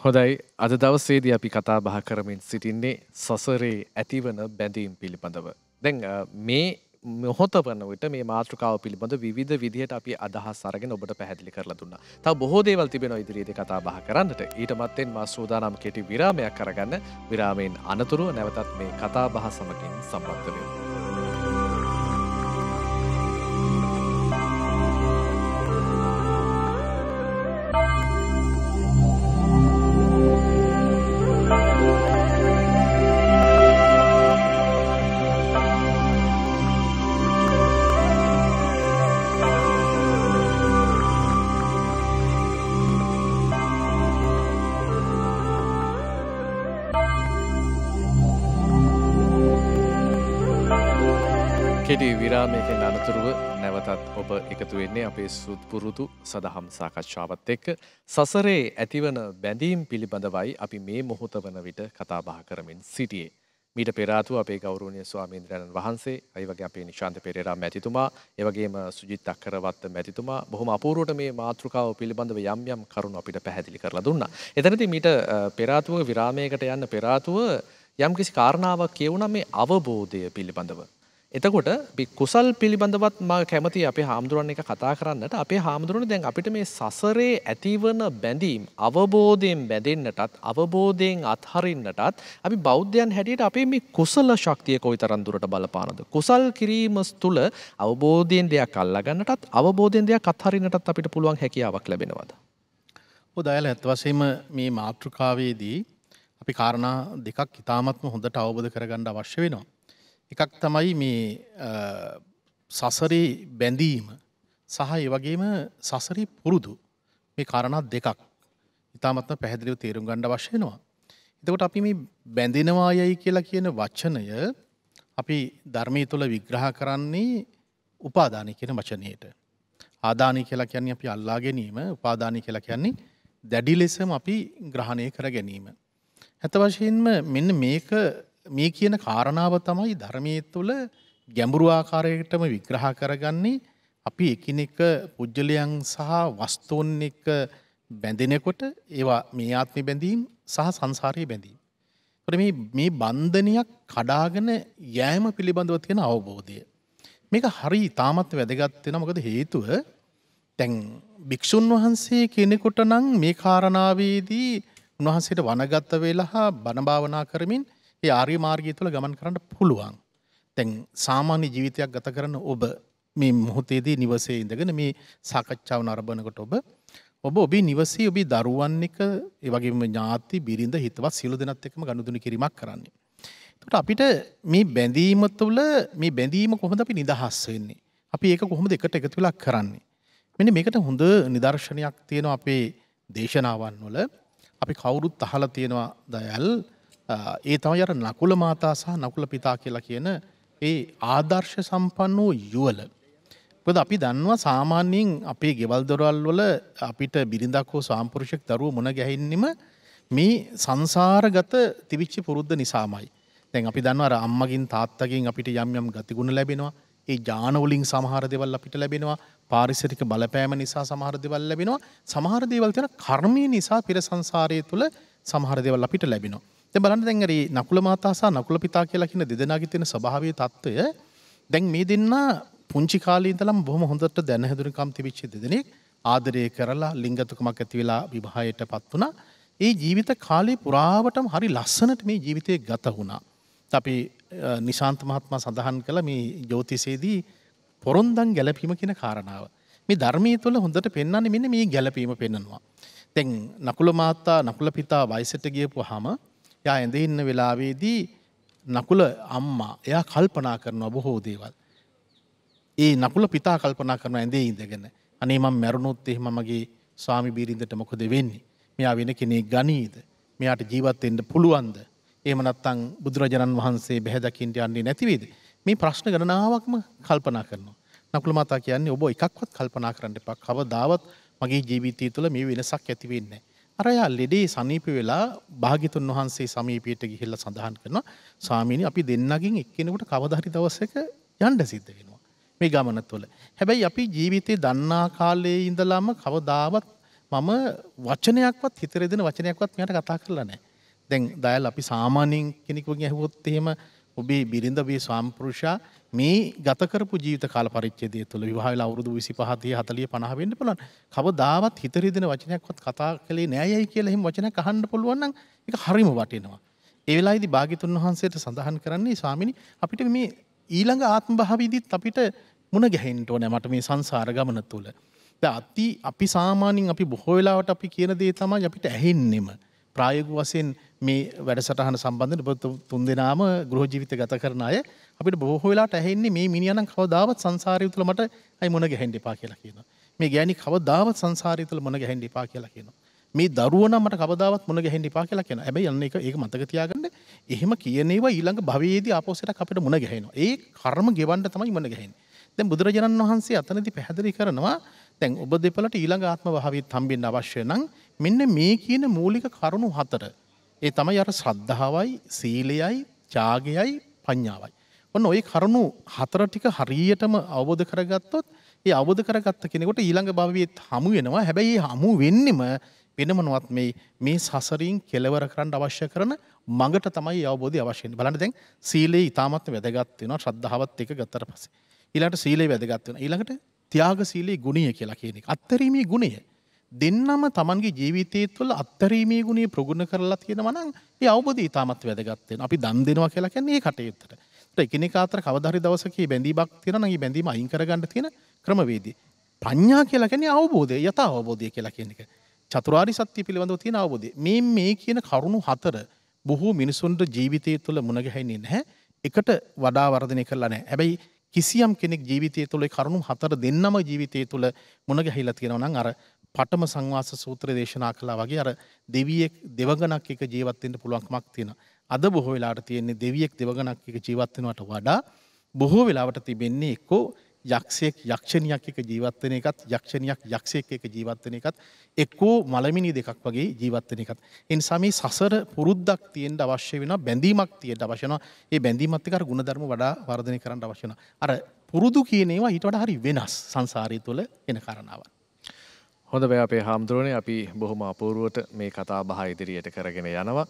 හොඳයි, අද දවසේදී අපි කතා බහ කරමින් සිටින්නේ සසරේ ඇතිවන බැඳීම් පිළිබඳව. දැන් මේ මොහොත වන විට මේ මාතෘකාව පිළිබඳ විවිධ විදිහට අපි අදහස් අරගෙන ඔබට පැහැදිලි කරලා දුන්නා. තව බොහෝ දේවල් තිබෙනවා ඉදිරියේදී කතා බහ කරන්නට. ඊට මත්තෙන් මා සූදානම් කෙටි විරාමයක් අරගන්න. විරාමයෙන් අනතුරුව නැවතත් මේ කතා බහ සමගින් සම්බන්ධ වෙමු. කෙටි විරාමයකින් අනතුරුව නැවතත් ඔබ එකතු වෙන්නේ අපේ සුපුරුදු සදහම් සාකච්ඡාවත් එක්ක. සසරේ ඇතිවන බැඳීම් පිළිබඳවයි අපි මේ මොහොත වන විට කතා බහ කරමින් සිටියේ. මීට පෙර ආතුව අපේ ගෞරවනීය ස්වාමීන්ද්‍රයන් වහන්සේ, ඒ වගේ අපේ නිශාන්ත පෙරේරා මැතිතුමා, ඒ වගේම සුජිත් අක්කරවත්ත මැතිතුමා බොහොම අපූර්වට මේ මාතෘකාව පිළිබඳව යම් යම් කරුණු අපිට පැහැදිලි කරලා දුන්නා. එතනදී මීට පෙර ආතුව විරාමයකට යන්න පෙර ආතුව යම්කිසි කාරණාවක් කියවුණා මේ අවබෝධය පිළිබඳව. එතකොට අපි කුසල් පිළිබඳවත් මම කැමති අපේ හාමුදුරන් එක කතා කරන්නට. අපේ හාමුදුරනේ දැන් අපිට මේ සසරේ ඇතිවන බැඳීම් අවබෝධයෙන් බැඳෙන්නටත් අවබෝධයෙන් අත්හරින්නටත් අපි බෞද්ධයන් හැටියට අපේ මේ කුසල ශක්තිය කොයිතරම් දුරට බලපානද? කුසල් කිරීම තුළ අවබෝධයෙන් දෙයක් අල්ලගන්නටත් අවබෝධයෙන් දෙයක් අත්හරින්නටත් අපිට පුළුවන් හැකියාවක් ලැබෙනවද? ඔයදයල ඇත්ත වශයෙන්ම මේ මාතෘකාවේදී අපි කාරණා දෙකක් ඉතාමත්ම හොඳට අවබෝධ කරගන්න අවශ්‍ය වෙනවා. එකක් තමයි මේ සසරේ බැඳීම සහ ඒ වගේම සසරේ පුරුදු මේ කාරණා දෙකක් ඉතාමත්ම පැහැදිලිව තේරුම් ගන්න අවශ්‍ය වෙනවා. එතකොට අපි මේ බැඳෙනවා යයි කියලා කියන වචනය අපි ධර්මයේ තුල විග්‍රහ කරන්නේ උපාදානයි කියන වචනයට. ආදානයි කියලා කියන්නේ අපි අල්ලා ගැනීම, උපාදානයි කියලා කියන්නේ දැඩි ලෙසම අපි ග්‍රහණය කර ගැනීම. ඇත්ත වශයෙන්ම මෙන්න මේ කියන කාරණාව තමයි ධර්මයේ තුල ගැඹුරු ආකාරයකටම විග්‍රහ කරගන්නේ. අපි එකිනෙක පුජ්‍යලයන් සහ වස්තුන් එක්ක බැඳෙනකොට ඒවා මේ ආත්මෙ බැඳීම් සහ සංසාරයේ බැඳීම්. මේ බන්ධනයක් කඩාගෙන යෑම පිළිබඳව තියෙන අවබෝධය. මේක හරි තාමත් වැදගත් වෙනවා. මොකද හේතුව දැන් භික්ෂුන් වහන්සේ කෙනෙකුට නම් මේ කාරණාවේදී උන්වහන්සේට වනගත වෙලා බණ භාවනා කරමින් ඒ ආර්ය මාර්ගය තුළ ගමන් කරන්න පුළුවන්. දැන් සාමාන්‍ය ජීවිතයක් ගත කරන ඔබ මේ මොහොතේදී නිවසේ ඉඳගෙන මේ සාකච්ඡාව නරඹනකොට ඔබේ නිවසේ ඔබේ දරුවන් එක්ක ඒ වගේම ඥාති බිරිඳ හිතවත් සියලු දෙනාත් එක්කම ගනුදෙනු කිරීමක් කරන්නේ. එතකොට අපිට මේ බැඳීම තුළ මේ බැඳීම කොහොමද අපි නිදහස් වෙන්නේ? අපි ඒක කොහොමද එකට එකතු වෙලා කරන්නේ? මෙන්න මේකට හොඳ නිදර්ශනයක් තියෙනවා අපේ දේශනාවන් වල. අපි කවුරුත් අහලා තියෙනවා දයල් ඒ තමයි අර නකුල මාතා සහ නකුල පිතා කියලා කියන ඒ ආදර්ශ සම්පන්න වූ යුවල. මොකද අපි දන්නවා සාමාන්‍යයෙන් අපේ ගෙවල් දොරවල් වල අපිට බිරිඳක් හෝ ස්වාමිපුරුෂයෙක් දරුවෝ මුණ ගැහෙන්නෙම මේ සංසාරගත තිවිච්ච පුරුද්ද නිසාමයි. දැන් අපි දන්නවා අර අම්මගෙන් තාත්තගෙන් අපිට යම් යම් ගතිගුණ ලැබෙනවා. ඒ ඥාන වලින් සමහර දේවල් අපිට ලැබෙනවා. පාරිසරික බලපෑම නිසා සමහර දේවල් ලැබෙනවා. සමහර දේවල් තියෙන කර්මය නිසා පෙර සංසාරයේ තුල සමහර දේවල් අපිට ලැබෙනවා. දැන් බලන්න දැන් අර නකුල මාතා සහ නකුල පිතා කියලා කියන දෙදෙනාගේ තියෙන ස්වභාවීය తত্ত্বය දැන් මේ දෙන්නා පුංචි කාලේ ඉඳලම බොහොම හොඳට දැන හැදුණකම් තිබිච්ච දෙදෙනෙක් ආදරය කරලා ලිංගතුකමක් ඇති වෙලා විවාහයටපත් වුණා. ඒ ජීවිත කාලේ පුරාවටම හරි ලස්සනට මේ ජීවිතේ ගත වුණා. අපි නිශාන්ත මහත්මයා සඳහන් කළ මේ ජ්‍යොතිෂයේදී පොරොන්දන් ගැලපීම කියන කාරණාව. මේ ධර්මයේ තුල හොඳට පෙන්වන්නේ මෙන්න මේ ගැලපීම පෙන්වනවා. දැන් නකුල මාතා නකුල පිතා වයසට ගියපුවාම එයා ඇඳේ ඉන්න වෙලාවේදී නකුල අම්මා එයා කල්පනා කරනවා බොහෝ දේවල්. ඒ නකුල පිතා කල්පනා කරන ඇඳේ ඉඳගෙන අනේ මම මැරුණොත් එහෙම මගේ ස්වාමි බිරිඳට මොකද වෙන්නේ? මෙයා වෙන කෙනෙක් ගනීද? මෙයාට ජීවත් වෙන්න පුළුවන්ද? එහෙම නැත්නම් බුදුරජාණන් වහන්සේ බැහැ දකින්න යන්නේ නැති වේද? මේ ප්‍රශ්න ගණනාවක්ම කල්පනා කරනවා. නකුල මාතා කියන්නේ ඔබ එකක්වත් කල්පනා කරන්න එපා. කවදාවත් මගේ ජීවිතය තුළ මේ වෙනසක් ඇති වෙන්නේ නැහැ. අර යා ලෙඩේ සනීප වෙලා භාග්‍යතුන් වහන්සේ සමීපයට ගිහිල්ලා සඳහන් කරනවා ස්වාමීනි අපි දෙන්නගෙන් එක්කෙනෙකුට කවදා හරි දවසක යන්න සිද්ධ වෙනවා. මේ ගමන තුළ. හැබැයි අපි ජීවිතේ දන්නා කාලේ ඉඳලාම කවදාවත් මම වචනයක්වත් හිත රෙදෙන වචනයක්වත් මෙයාට කතා කරලා නැහැ. දැන් දයල් අපි සාමාන්‍යයෙන් කෙනෙකුගෙන් ඇහුවොත් එහෙම ඔබේ බිරිඳ ඔබේ ස්වාමිපුරුෂයා මේ ගත කරපු ජීවිත කාල පරිච්ඡේදය තුළ විවාහ වෙලා අවුරුදු 25 30 40 50 වෙන්න පුළුවන්. කවදාවත් හිත රිදෙන වචනයක්වත් කතා කළේ නෑයයි කියලා එහෙම වචනයක් අහන්න පුළුවන් නම් ඒක හරිම වටිනවා. ඒ වෙලාවේදී භාග්‍යතුන් වහන්සේට සඳහන් කරන්නේ ස්වාමිනී අපිට මේ ඊළඟ ආත්ම භාවයේදීත් අපිට මුණ ගැහෙන්න ඕනේ මට මේ සංසාර ගමන තුළ. දැන් අපි සාමාන්‍යයෙන් අපි බොහෝ වෙලාවට අපි කියන දේ තමයි අපිට ඇහෙන්නෙම. ප්‍රායෝගික වශයෙන් මේ වැඩසටහන සම්බන්ධව තුන් දෙනාම ගෘහ ජීවිත ගත කරන අය අපිට බොහෝ වෙලාවට ඇහෙන්නේ මේ මිනිහා නම් කවදාවත් සංසාරය තුළ මට අයි මුණ ගැහෙන්න එපා කියලා කියනවා. මේ ගෑණි කවදාවත් සංසාරය තුළ මුණ ගැහෙන්න එපා කියලා කියනවා. මේ දරුවෝ නම් මට කවදාවත් මුණ ගැහෙන්න එපා කියලා කියනවා. හැබැයි අන්න ඒක මතක තියාගන්න. එහෙම කියන ඒවා ඊළඟ භවයේදී ආපස්සට අපිට මුණ ගැහෙනවා. ඒ කර්ම ගෙවන්න තමයි මුණ ගැහෙන්නේ. දැන් බුදුරජාණන් වහන්සේ අතනදී පැහැදිලි කරනවා දැන් ඔබ දෙපළට ඊළඟ ආත්ම භාවයේත් හම්බෙන්න අවශ්‍ය නම් මෙන්න මේ කියන මූලික කරුණු හතර. ඒ තමයි අර ශ්‍රද්ධාවයි, සීලයයි, ත්‍යාගයයි, ප්‍රඥාවයි. ඔන්න ওই කරුණු හතර ටික හරියටම අවබෝධ කරගත්තොත් ඒ අවබෝධ කරගත්ත කෙනෙකුට ඊළඟ භවයේත් හමු වෙනවා. හැබැයි මේ හමු වෙන්නෙම වෙනමනවත් මේ සසරින් කෙලවර කරන්න අවශ්‍ය කරන මඟට තමයි අවබෝධය අවශ්‍ය වෙන්නේ. බලන්න දැන් සීලය ඊටාමත් වැදගත් වෙනවා ශ්‍රද්ධාවත් එක ගත්තට පස්සේ. ඊළඟට සීලය වැදගත් වෙනවා. ඊළඟට ත්‍යාග සීලේ ගුණය කියලා කියන එක. අත්තරීමේ ගුණය. දෙන්නම තමන්ගේ ජීවිතයේ තුළ අත්තරීමේ ගුණය ප්‍රගුණ කරලා තියෙනවා නම් ඒ අවබෝධය ඊටාමත් වැදගත් වෙනවා. අපි දන් දෙනවා කියලා කියන්නේ ඒ කටයුත්තට. ඒත් එකිනෙක අතර කවදා හරි දවසක මේ බැඳීමක් තියෙනවා නම් මේ බැඳීම අයින් කරගන්න තියෙන ක්‍රමවේදය. ප්‍රඥා කියලා කියන්නේ අවබෝධය, යථා අවබෝධය කියලා කියන එක. චතුරාර්ය සත්‍ය පිළිබඳව තියෙන අවබෝධය. මේ කියන කරුණු හතර බොහෝ මිනිසුන්ට ජීවිතය තුළ මුණ ගැහෙන්නේ නැහැ. එකට වඩා වර්ධනය කරලා නැහැ. හැබැයි කිසියම් කෙනෙක් ජීවිතය තුළ කරුණු හතර දෙන්නම ජීවිතය තුළ මුණ ගැහිලා තියෙනවා නම් අර පඨම සංවාස සූත්‍රය දේශනා කළා වගේ අර දෙවියෙක් දෙවගණක් එක ජීවත් වෙන්න පුළුවන්කමක් තියෙනවා. අද බොහෝ වෙලාවට තියෙන්නේ දෙවියෙක් දෙවගණක් එක ජීවත් වෙනවට වඩා බොහෝ වෙලාවට තිබෙන්නේ එක්කෝ යක්ෂයෙක් යක්ෂණියක් එක ජීවත් වෙන එකත් යක්ෂණියක් යක්ෂයෙක් එක ජීවත් වෙන එකත් එක්කෝ මලමිනි දෙකක් වගේ ජීවත් වෙන එකත්. ඒ නිසා මේ සසර පුරුද්දක් තියෙන්න අවශ්‍ය වෙනවා, බැඳීමක් තියෙන්න අවශ්‍ය වෙනවා. මේ බැඳීමත් එක්ක අර ಗುಣධර්ම වඩා වර්ධනය කරන්න අවශ්‍ය වෙනවා. අර පුරුදු කියන ඒවා ඊට වඩා හරි වෙනස් සංසාරය තුළ එන කාරණාවක්. හොඳයි අපේ හාමුදුරනේ අපි බොහොම අපූර්වට මේ කතා බහ ඉදිරියට කරගෙන යනවා.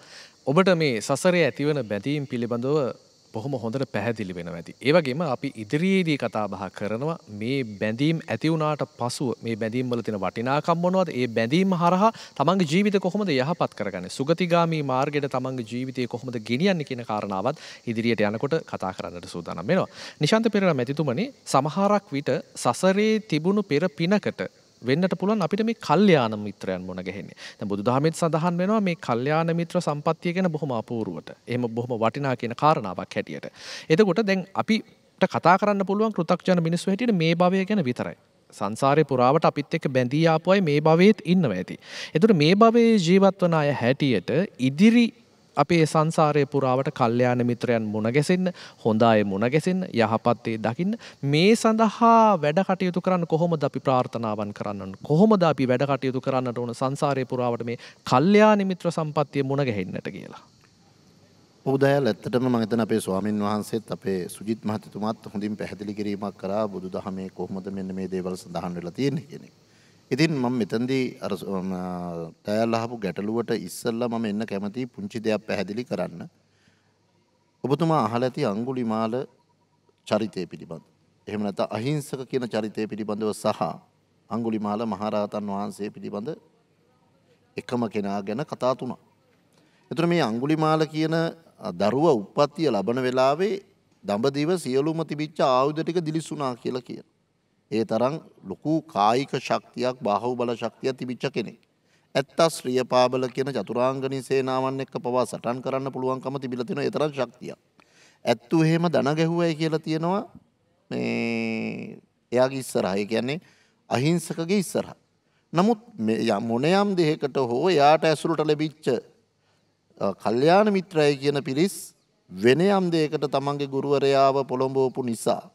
ඔබට මේ සසරේ ඇතිවන බැඳීම් පිළිබඳව බොහොම හොඳට පැහැදිලි වෙනවා ඇති. ඒ වගේම අපි ඉදිරියේදී කතා බහ කරනවා මේ බැඳීම් ඇති වුණාට පසුව මේ බැඳීම් වල තියෙන වටිනාකම් මොනවද? ඒ බැඳීම් හරහා තමන්ගේ ජීවිතය කොහොමද යහපත් කරගන්නේ? සුගතිගාමී මාර්ගයට තමන්ගේ ජීවිතය කොහොමද ගෙනියන්නේ කියන කාරණාවත් ඉදිරියට යනකොට කතා කරන්නට සූදානම් වෙනවා. නිශාන්ත පෙරේරා මැතිතුමනි, සමහරක් විට සසරේ තිබුණු පෙර පිනකට වෙන්නට පුළුවන් අපිට මේ කල්යාණ මිත්‍රයන් මුණ ගැහෙන්නේ. දැන් බුදුදහමෙත් සඳහන් වෙනවා මේ කල්යාණ මිත්‍ර සම්පත්තිය ගැන බොහොම අපූර්වට. එහෙම බොහොම වටිනා කියන කාරණාවක් හැටියට. එතකොට දැන් අපිට කතා කරන්න පුළුවන් කෘතඥ මිනිස්සු හැටියට මේ භවය ගැන විතරයි. සංසාරේ පුරාවට අපිත් එක්ක බැඳී ආපු අය මේ භවයේත් ඉන්නවා ඇති. එතකොට මේ භවයේ ජීවත් වන අය හැටියට ඉදිරි අපේ සංසාරයේ පුරාවට කල්යාණ මිත්‍රයන් මුණ ගැසෙන්න, හොඳ අය මුණ ගැසෙන්න, යහපත් දේ දකින්න මේ සඳහා වැඩ කටයුතු කරන්න කොහොමද අපි ප්‍රාර්ථනාවන් කරන්න ඕන? කොහොමද අපි වැඩ කටයුතු කරන්නට ඕන සංසාරයේ පුරාවට මේ කල්යාණ මිත්‍ර සම්පත්තිය මුණ ගැහෙන්නට කියලා? උදෑල් ඇත්තටම මම හිතන අපේ ස්වාමින් වහන්සේත් අපේ සුජිත් මහත්තතුමාත් හොඳින් පැහැදිලි කිරීමක් කරා බුදුදහමේ කොහොමද මෙන්න මේ දේවල් සඳහන් වෙලා තියෙන්නේ කියන එක. ඉතින් මම මෙතනදී අර දයාල් අහපු ගැටලුවට ඉස්සෙල්ලා මම එන්න කැමති පුංචි දෙයක් පැහැදිලි කරන්න. ඔබතුමා අහලා ඇති අඟුලිමාල චරිතය පිළිබඳ. එහෙම නැත්නම් අහිංසක කියන චරිතය පිළිබඳව සහ අඟුලිමාල මහරහතන් වහන්සේ පිළිබඳ එකම කෙනා ගැන කතා තුනක්. එතකොට මේ අඟුලිමාල කියන දරුවා උප්පත්තිය ලබන වෙලාවේ දඹදිව සියලුම තිබිච්ච ආයුධ ටික දිලිසුණා කියලා කියන. ඒ තරම් ලොකු කායික ශක්තියක් බාහුව ශක්තියක් තිබිච්ච කෙනෙක්. ඇත්තස් ශ්‍රියපාබල කියන චතුරාංගනී සේනාවන් එක්ක පවා සටන් කරන්න පුළුවන්කම තිබිලා තියෙනවා. ඒ තරම් ශක්තියක්. ඇත්තු එහෙම දන ගැහුවයි කියලා තියෙනවා මේ එයාගේ ඉස්සරහා. ඒ කියන්නේ අහිංසකගේ ඉස්සරහා. නමුත් මොනයම් දෙයකට හෝ එයාට ඇසුරට ලැබිච්ච කල්යාණ මිත්‍රය කියන පිරිස් වෙන යම් දෙයකට තමන්ගේ ගුරුවරයාව පොළඹවපු නිසා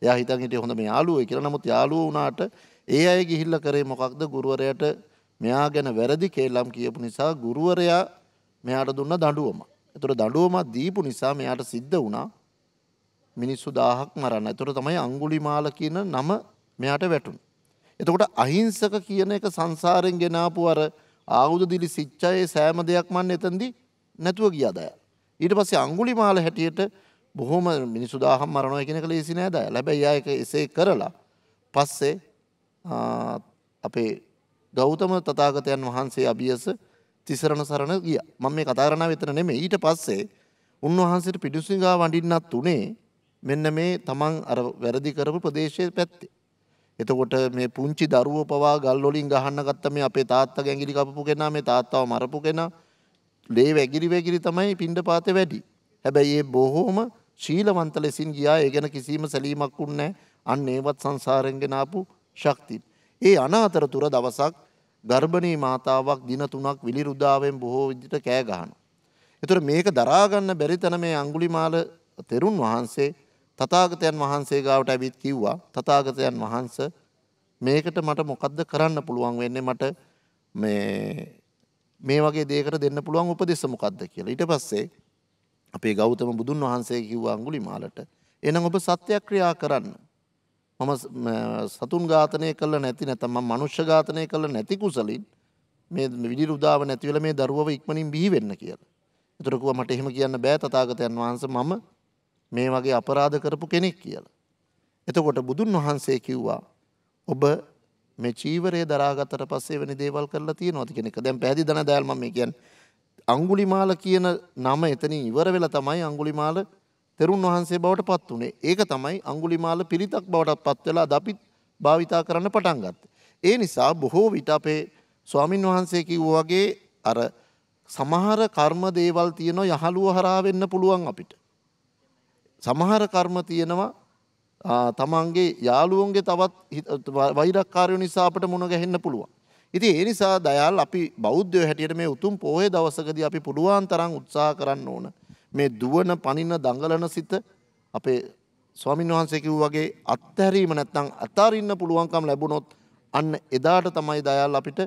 එයා හිතන් හිටියේ හොඳ මේ යාළුවෝ කියලා. නමුත් යාළුවෝ වුණාට ඒ අය ගිහිල්ලා කරේ මොකක්ද? ගුරුවරයාට මෙයා ගැන වැරදි කේලම් කියපු නිසා ගුරුවරයා මෙයාට දුන්න දඬුවම. ඒතර දඬුවම දීපු නිසා මෙයාට සිද්ධ වුණා මිනිස්සු 1000ක් මරන්න. ඒතර තමයි අඟුලිමාල කියන නම මෙයාට වැටුනේ. එතකොට අහිංසක කියන එක සංසාරෙන් ගෙන ආපු අර ආයුධ දිලිසිච්චයේ සෑම දෙයක් මන් එතනදී නැතුව ගියා දයා. ඊට පස්සේ අඟුලිමාල හැටියට බොහොම මිනිස්සු 1000ක් මරනවා කියන එක ලේසි නෑ දයා. හැබැයි ආ එක එසේ කරලා පස්සේ අපේ ගෞතම තථාගතයන් වහන්සේ අභියස තිසරණ සරණ ගියා. මම මේ කතා කරනවා විතර නෙමෙයි. ඊට පස්සේ උන්වහන්සේට පිටුසිඟා වඳින්නත් උනේ මෙන්න මේ තමන් අර වැරදි කරපු ප්‍රදේශයේ පැත්තේ. එතකොට මේ පුංචි දරුවෝ පවා ගල් වලින් ගහන්න ගත්ත මේ අපේ තාත්තගේ ඇඟිලි කපපු කෙනා මේ තාත්තව මරපු කෙනා ලේ වැගිරි තමයි පිණ්ඩපාතේ වැඩි. හැබැයි ඒ බොහොම ශීලවන්ත ලෙසින් ගියා. ඒ ගැන කිසිම සැලීමක් උන්නේ අන්න ඒවත් සංසාරෙන් ගෙන ආපු ශක්තිය. ඒ අනාතරතුර දවසක් ගර්භණී මාතාවක් දින 3ක් විලිරුදාවෙන් බොහෝ විදිහට කෑ ගහනවා. ඒතර මේක දරා ගන්න බැරි තැන මේ අඟුලිමාල තෙරුන් වහන්සේ තථාගතයන් වහන්සේ ගාවට ඇවිත් කිව්වා තථාගතයන් වහන්සේ මේකට මට මොකද්ද කරන්න පුළුවන් වෙන්නේ මට මේ වගේ දෙයකට දෙන්න පුළුවන් උපදෙස් මොකද්ද කියලා. ඊට පස්සේ අපේ ගෞතම බුදුන් වහන්සේ කිව්වා අඟුලිමාලට එහෙනම් ඔබ සත්‍යක්‍රියා කරන්න. මම සතුන් ඝාතනය කළා නැති නැත්නම් මම මනුෂ්‍ය ඝාතනය කළා නැති කුසලින් මේ විදිහට උදාව නැති වෙලා මේ දරුවව ඉක්මනින් බිහි වෙන්න කියලා. ඒතර කිව්වා මට එහෙම කියන්න බෑ තථාගතයන් වහන්සේ මම මේ වගේ අපරාධ කරපු කෙනෙක් කියලා. එතකොට බුදුන් වහන්සේ කිව්වා ඔබ මේ චීවරය දරාගත්තට පස්සේ වෙන දේවල් කරලා තියෙනවද කියන එක. දැන් පැහැදිලි දන දායල් මම මේ කියන්නේ අඟුලිමාල කියන නම එතනින් ඉවර වෙලා තමයි අඟුලිමාල තෙරුන් වහන්සේ බවට පත් උනේ. ඒක තමයි අඟුලිමාල පිරිතක් බවට පත් වෙලා අද අපි භාවිතා කරන්න පටන් ගත්තේ. ඒ නිසා බොහෝ විට අපේ ස්වාමින් වහන්සේ කිව්වා වගේ අර සමහර කර්ම දේවල් තියෙනවා යහළුව හරහා වෙන්න පුළුවන් අපිට. සමහර කර්ම තියෙනවා තමන්ගේ යාළුවන්ගේ තවත් වෛරක්කාරයෝ නිසා අපිට මුණ ගැහෙන්න පුළුවන්. ඉතින් ඒ නිසා දයාල් අපි බෞද්ධයෝ හැටියට මේ උතුම් පොහොය දවසකදී අපි පුළුවන් තරම් උත්සාහ කරන්න ඕන. මේ දුවන පනින දඟලන සිත අපේ ස්වාමීන් වහන්සේ කිව්වා වගේ අත්හැරීම නැත්නම් අතාරින්න පුළුවන්කම ලැබුණොත් අන්න එදාට තමයි දයාල් අපිට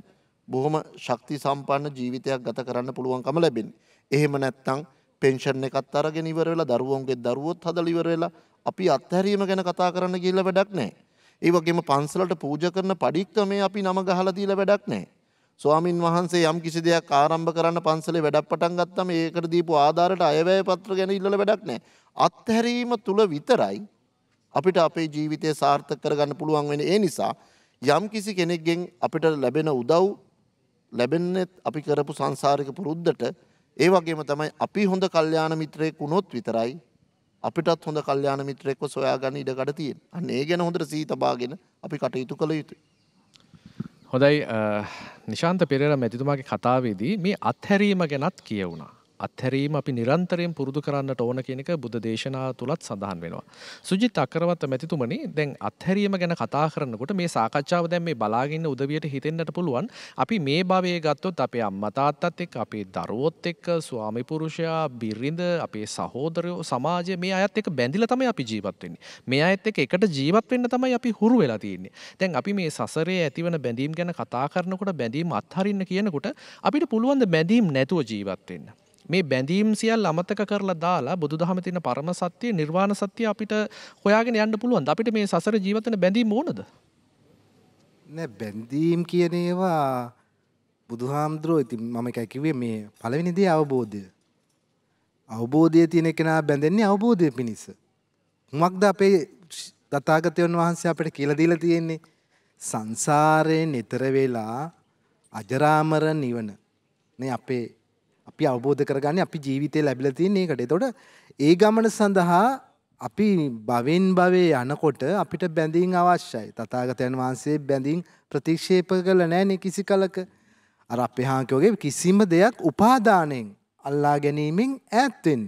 බොහොම ශක්ති සම්පන්න ජීවිතයක් ගත කරන්න පුළුවන්කම ලැබෙන්නේ. එහෙම නැත්නම් පෙන්ෂන් එකත් අරගෙන ඉවර වෙලා දරුවන්ගේ දරුවොත් හදලා ඉවර වෙලා අපි අත්හැරීම ගැන කතා කරන්න ගිහිල්ලා වැඩක් නැහැ. ඒ වගේම පන්සලට පූජා කරන පඩික්කමේ අපි නම ගහලා දීලා වැඩක් නැහැ. ස්වාමින් වහන්සේ යම් කිසි දෙයක් ආරම්භ කරන්න පන්සලේ වැඩක් පටන් ගත්තම ඒකට දීපු ආධාරයට අයවැය පත්‍ර ගැන ඉල්ලලා වැඩක් නැහැ. අත්හැරීම තුල විතරයි අපිට අපේ ජීවිතය සාර්ථක කරගන්න පුළුවන් වෙන්නේ. ඒ නිසා යම් කිසි කෙනෙක්ගෙන් අපිට ලැබෙන උදව් ලැබෙන්නේ අපි කරපු සංසාරික පුරුද්දට. ඒ වගේම තමයි අපි හොඳ කල්යාණ මිත්‍රයෙක් වුණොත් විතරයි අපිටත් හොඳ කල්යාණ මිත්‍රයෙක්ව සොයාගන්න ඉඩකඩ තියෙන. අන්න ඒ ගැන හොඳට සිහි තබාගෙන අපි කටයුතු කළ යුතුයි. හොඳයි නිශාන්ත පෙරේරා මැතිතුමාගේ කතාවේදී මේ අත්හැරීම ගැනත් කියවුණා. අත්හැරීම අපි නිරන්තරයෙන් පුරුදු කරන්නට ඕන කියන එක බුද්ධ දේශනාව තුලත් සඳහන් වෙනවා. සුජිත් අක්කරවත්ත මැතිතුමනි දැන් අත්හැරීම ගැන කතා කරනකොට මේ සාකච්ඡාව දැන් මේ බලාගෙන ඉන්න උදවියට හිතෙන්නට පුළුවන් අපි මේ භවයේ ගත්තොත් අපේ අම්මා තාත්තත් එක්ක අපේ දරුවොත් එක්ක ස්වාමි පුරුෂයා බිරිඳ අපේ සහෝදරයෝ සමාජය මේ අයත් එක්ක බැඳිලා තමයි අපි ජීවත් වෙන්නේ. මේ අයත් එක්ක එකට ජීවත් වෙන්න තමයි අපි හුරු වෙලා තියෙන්නේ. දැන් අපි මේ සසරේ ඇතිවන බැඳීම් ගැන කතා කරනකොට බැඳීම් අත්හරින්න කියනකොට අපිට පුළුවන් ද බැඳීම් නැතුව ජීවත් වෙන්න. මේ බැඳීම් සියල්ල අමතක කරලා දාලා බුදුදහමේ තියෙන පරම සත්‍ය නිර්වාණ සත්‍ය අපිට හොයාගෙන යන්න පුළුවන්. අපිට මේ සසර ජීවිත වෙන බැඳීම් ඕනද? නෑ බැඳීම් කියන ඒවා බුදුහාමුදුරුවෝ ඉතින් මම එකයි කිව්වේ මේ පළවෙනි දේ අවබෝධය. අවබෝධය තියෙන කෙනා බැඳෙන්නේ අවබෝධය පිණිස. මොකක්ද අපේ තථාගතයන් වහන්සේ අපිට කියලා දීලා තියෙන්නේ? සංසාරයෙන් ඈතර වෙලා අජරාමර නිවන. නේ අපි අවබෝධ කරගන්නේ අපි ජීවිතේ ලැබිලා තියෙන එකට. එතකොට ඒ ගමන සඳහා අපි භවෙන් භවේ යනකොට අපිට බැඳීම් අවශ්‍යයි. තථාගතයන් වහන්සේ බැඳීම් ප්‍රතික්ෂේප කළා නෑනේ කිසි කලක. අර අපේ හාන්කෝගේ කිසිම දෙයක් උපාදානෙන් අල්ලා ගැනීමෙන් ඈත් වෙන්න.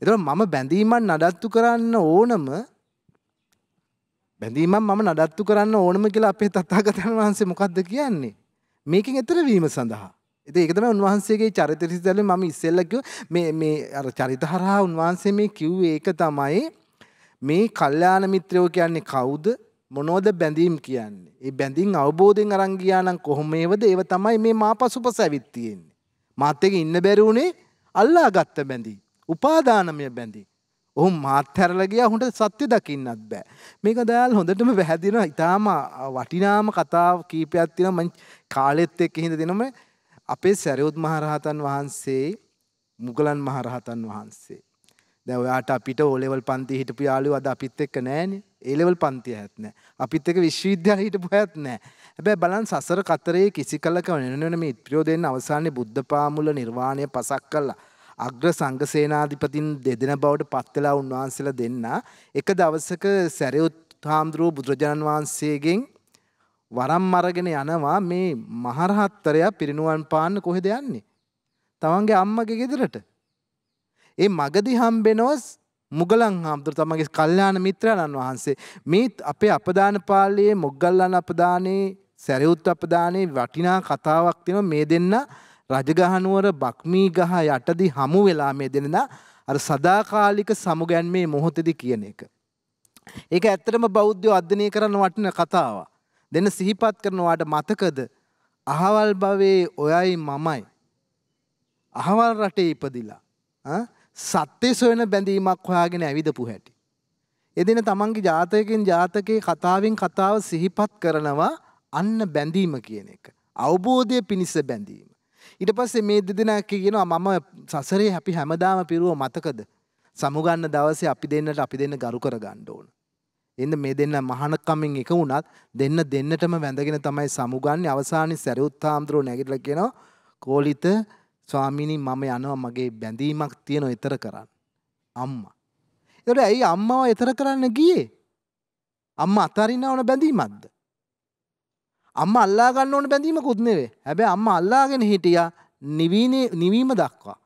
එතකොට මම බැඳීමක් නඩත්තු කරන්න ඕනම කියලා අපේ තථාගතයන් වහන්සේ මොකද්ද කියන්නේ? මේකෙන් ඈතර වීම සඳහා. ඉතින් ඒක තමයි උන්වහන්සේගේ චරිත රිසිතල්ලේ මම ඉස්සෙල්ලා කිව්වේ මේ අර චරිත හරහා උන්වහන්සේ මේ කිව්වේ ඒක තමයි මේ කල්යාණ මිත්‍රයෝ කියන්නේ කවුද? මොනවද බැඳීම් කියන්නේ? ඒ බැඳීම් අවබෝධයෙන් අරන් ගියා නම් කොහොමේවද? ඒව තමයි මේ මාපසුපස ඇවිත් තියෙන්නේ. මාත් එක ඉන්න බැරි උනේ අල්ලාගත්ත බැඳීම්. උපාදානමය බැඳීම්. ඔහු මාත් හැරලා ගියා හොඳ සත්‍ය දකින්නත් බෑ. මේක දයාල් හොඳටම පැහැදිලිව ඊටාම වටිනාම කතාව කීපයක් තියෙනවා. මම කාලෙත් එක්ක හින්දා දෙනම අපේ සරියුත් මහරහතන් වහන්සේ මුගලන් මහරහතන් වහන්සේ. දැන් ඔයාට අපිට O level පන්ති හිටපු යාළුවෝ අද අපිත් එක්ක නැහැනේ. A level පන්ති හැත් නැහැ. අපිත් එක්ක විශ්වවිද්‍යාලේ හිටපු හැත් නැහැ. හැබැයි බලන්න සසර කතරේ කිසි කලක වෙන මේ ඉත්‍ත්‍යෝ දෙන්න අවසානයේ බුද්ධ පාමුල නිර්වාණය පසක් කළා. අග්‍ර සංඝ සේනාධිපතින් දෙදෙන බවට පත් වෙලා උන්වහන්සේලා දෙන්න එක දවසක සරියුත් හාමුදුරුවෝ බුදුරජාණන් වහන්සේගෙන් වරම් අරගෙන යනවා මේ මහරහත්තරයා පිරිනුවන් පාන්න කොහෙද යන්නේ? තමන්ගේ අම්මගේ ගෙදරට. ඒ මගදී හම්බෙනවස් මුගලන් හාමුදුරුවෝ තමන්ගේ කල්යාණ මිත්‍රයන්න් වහන්සේ. මේ අපේ අපදාන පාළියේ මොග්ගල්ලාන අපදානේ සරියුත් අපදානේ වටිනා කතාවක් තියෙනවා. මේ දෙන්න රජගහනුවර බක්මී ගහ යටදී හමු වෙලා මේ දෙන්න අර සදාකාලික සමුගැන්මේ මොහොතේදී කියන එක. ඒක ඇත්තටම බෞද්ධයෝ අධ්‍යයනය කරන්න වටින කතාවක්. දෙන්න සිහිපත් කරනවාට මතකද? අහවල් භවයේ ඔයයි මමයි අහවල් රටේ ඉපදිලා සත්‍ය සොයන බැඳීමක් හොයාගෙන ඇවිදපු හැටි. එදින තමන්ගේ ජාතකයෙන් ජාතකයේ කතාවෙන් කතාව සිහිපත් කරනවා අන්න බැඳීම කියන එක. අවබෝධය පිණිස බැඳීම. ඊට පස්සේ මේ දෙදෙනා කියනවා මම සසරේ අපි හැමදාම පිරුව මතකද? සමුගන්න දවසේ අපි දෙන්න ගරු කරගන්න ඕන. එන්න මේ දෙන්න මහානකමින් එක වුණත් දෙන්නටම වැඳගෙන තමයි සමුගන්නේ. අවසානයේ සරියුත් හාමුදුරුවෝ නැගිටලා කියනවා කෝලිත ස්වාමීනි මම යනවා මගේ බැඳීමක් තියෙනවා ඊතර කරන්න. අම්මා. ඒකට ඇයි අම්මව ඊතර කරන්න ගියේ? අම්මා අතාරින්න ඕන බැඳීමක්ද? අම්මා අල්ලා ගන්න ඕන බැඳීමකුත් නෙවෙයි. හැබැයි අම්මා අල්ලාගෙන හිටියා නිවීම දක්වා.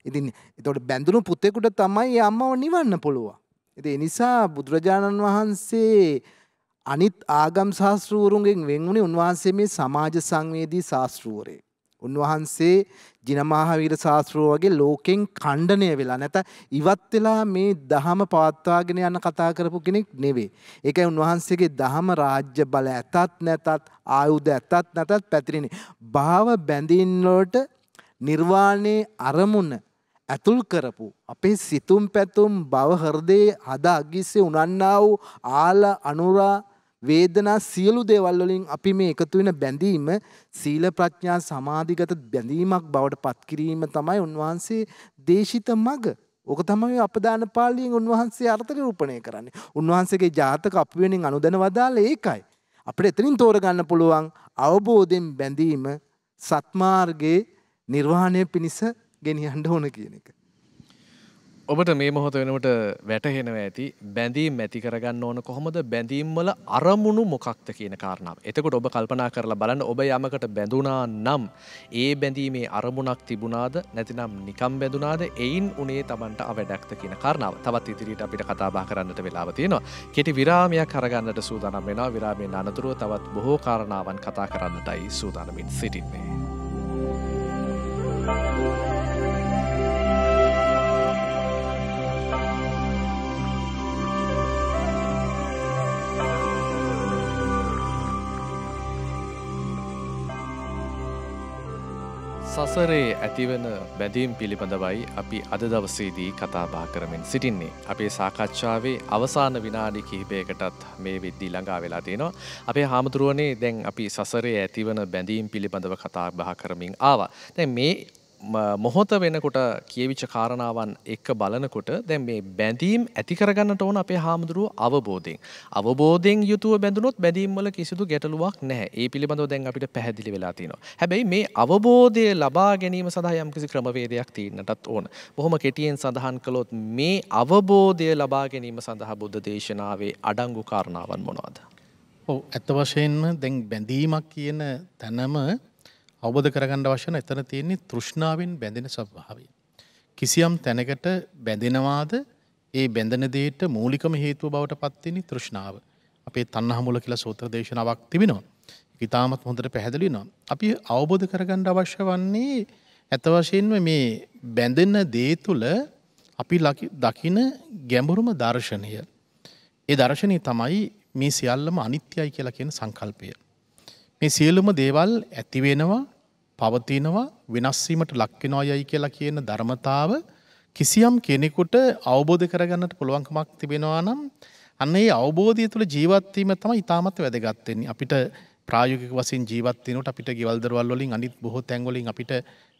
ඉතින් ඒතකොට බැඳුණු පුතේකට තමයි අම්මව නිවන්න පුළුවන්. ඉතින් ඒ නිසා බුදුරජාණන් වහන්සේ අනිත් ආගම් ශාස්ත්‍රවරුන්ගෙන් වෙන් වුණේ උන්වහන්සේ මේ සමාජ සංවේදී ශාස්ත්‍රවරයෙක්. උන්වහන්සේ ජිනමාහවීර ශාස්ත්‍රෝ වගේ ලෝකෙන් ඛණ්ඩණය වෙලා නැත ඉවත් වෙලා මේ දහම පවත්වාගෙන යන කතා කරපු කෙනෙක් නෙවෙයි. ඒකයි උන්වහන්සේගේ දහම රාජ්‍ය බල ඇතත් නැතත් ආයුධ ඇතත් නැතත් පැතිරෙන්නේ. භාව බැඳීම් වලට නිර්වාණේ අරමුණ ඇතුල් කරපු අපේ සිතුම් පැතුම් භව හෘදේ හද අගිස්සේ උනන්නා වූ ආල අනුරා වේදනා සියලු දේවල් වලින් අපි මේ එකතු වෙන බැඳීම සීල ප්‍රඥා සමාධිගත බැඳීමක් බවට පත් කිරීම තමයි උන්වහන්සේ දේශිත මඟ. ඕක තමයි අපදාන පාළියෙන් උන්වහන්සේ අර්ථ නිරූපණය කරන්නේ. උන්වහන්සේගේ ජාතක අපි වෙනින් අනුදැන වදාළ ඒකයි. අපිට එතනින් තෝරගන්න පුළුවන් අවබෝධයෙන් බැඳීම සත්මාර්ගයේ නිර්වාණය පිණිස ගෙනියන්න ඕන කියන එක. ඔබට මේ මොහොත වෙනකොට වැටහෙනවා ඇති බැඳීම් ඇති කරගන්න ඕන කොහොමද? බැඳීම් වල අරමුණු මොකක්ද කියන කාරණාව. එතකොට ඔබ කල්පනා කරලා බලන්න ඔබ යමකට බැඳුනා නම් ඒ බැඳීමේ අරමුණක් තිබුණාද නැතිනම් නිකම් බැඳුනාද? එයින් උනේ Tamanට අවඩක්ද කියන කාරණාව. තවත් ඉදිරියට අපිට කතා බහ කරන්නට වෙලාව තියෙනවා. කෙටි විරාමයක් අරගන්නට සූදානම් වෙනවා. විරාමයෙන් අනතුරුව තවත් බොහෝ කාරණාවන් කතා කරන්නටයි සූදානමින් සිටින්නේ. සසරේ ඇතිවන බැඳීම් පිළිබඳවයි අපි අද දවසේදී කතා බහ කරමින් සිටින්නේ. අපේ සාකච්ඡාවේ අවසාන විනාඩි කිහිපයකටත් මේ වෙද්දී ළඟා වෙලා තියෙනවා. අපේ හාමුදුරුවනේ දැන් අපි සසරේ ඇතිවන බැඳීම් පිළිබඳව කතා බහ කරමින් ආවා. දැන් මේ මොහොත වෙනකොට කියවිච්ච කාරණාවන් එක්ක බලනකොට දැන් මේ බැඳීම් ඇති කරගන්නට ඕන අපේ හාමුදුරුවෝ අවබෝධයෙන්. අවබෝධයෙන් යුතුව බැඳුනොත් බැඳීම් වල කිසිදු ගැටලුවක් නැහැ. ඒ පිළිබඳව දැන් අපිට පැහැදිලි වෙලා තියෙනවා. හැබැයි මේ අවබෝධය ලබා ගැනීම සඳහා යම්කිසි ක්‍රමවේදයක් තියෙන්නටත් ඕන. බොහොම කෙටියෙන් සඳහන් කළොත් මේ අවබෝධය ලබා ගැනීම සඳහා බුද්ධ දේශනාවේ අඩංගු කාරණාවන් මොනවද? ඔව් ඇත්ත වශයෙන්ම දැන් බැඳීමක් කියන තැනම අවබෝධ කරගන්න අවශ්‍ය නැහැ. එතන තියෙන්නේ තෘෂ්ණාවෙන් බැඳෙන ස්වභාවය. කිසියම් තැනකට බැඳෙනවාද ඒ බැඳෙන දෙයට මූලිකම හේතුව බවට පත් වෙන්නේ තෘෂ්ණාව. අපේ තණ්හා මූල කියලා සූත්‍ර දේශනාවක් තිබෙනවා. ඒක ඉතාමත් හොඳට පැහැදිලි වෙනවා. අපි අවබෝධ කරගන්න අවශ්‍ය වන්නේ ඇත්ත වශයෙන්ම මේ බැඳෙන දේ තුල අපි දකින ගැඹුරුම දර්ශනය. ඒ දර්ශනය තමයි මේ සියල්ලම අනිත්‍යයි කියලා කියන සංකල්පය. මේ සියලුම දේවල් ඇති වෙනවා, පවතිනවා, වෙනස් වීමට ලක් වෙනවා යයි කියලා කියන ධර්මතාව කිසියම් කෙනෙකුට අවබෝධ කරගන්නට පුළුවන්කමක් තිබෙනවා නම් අන්න ඒ අවබෝධය තුළ ජීවත් වීම තමයි ඉතාමත් වැදගත් වෙන්නේ. අපිට ප්‍රායෝගික වශයෙන් ජීවත් වෙනකොට අපිට ගෙවල් දරවල් වලින් අනිත් බොහෝ තැන් වලින් අපිට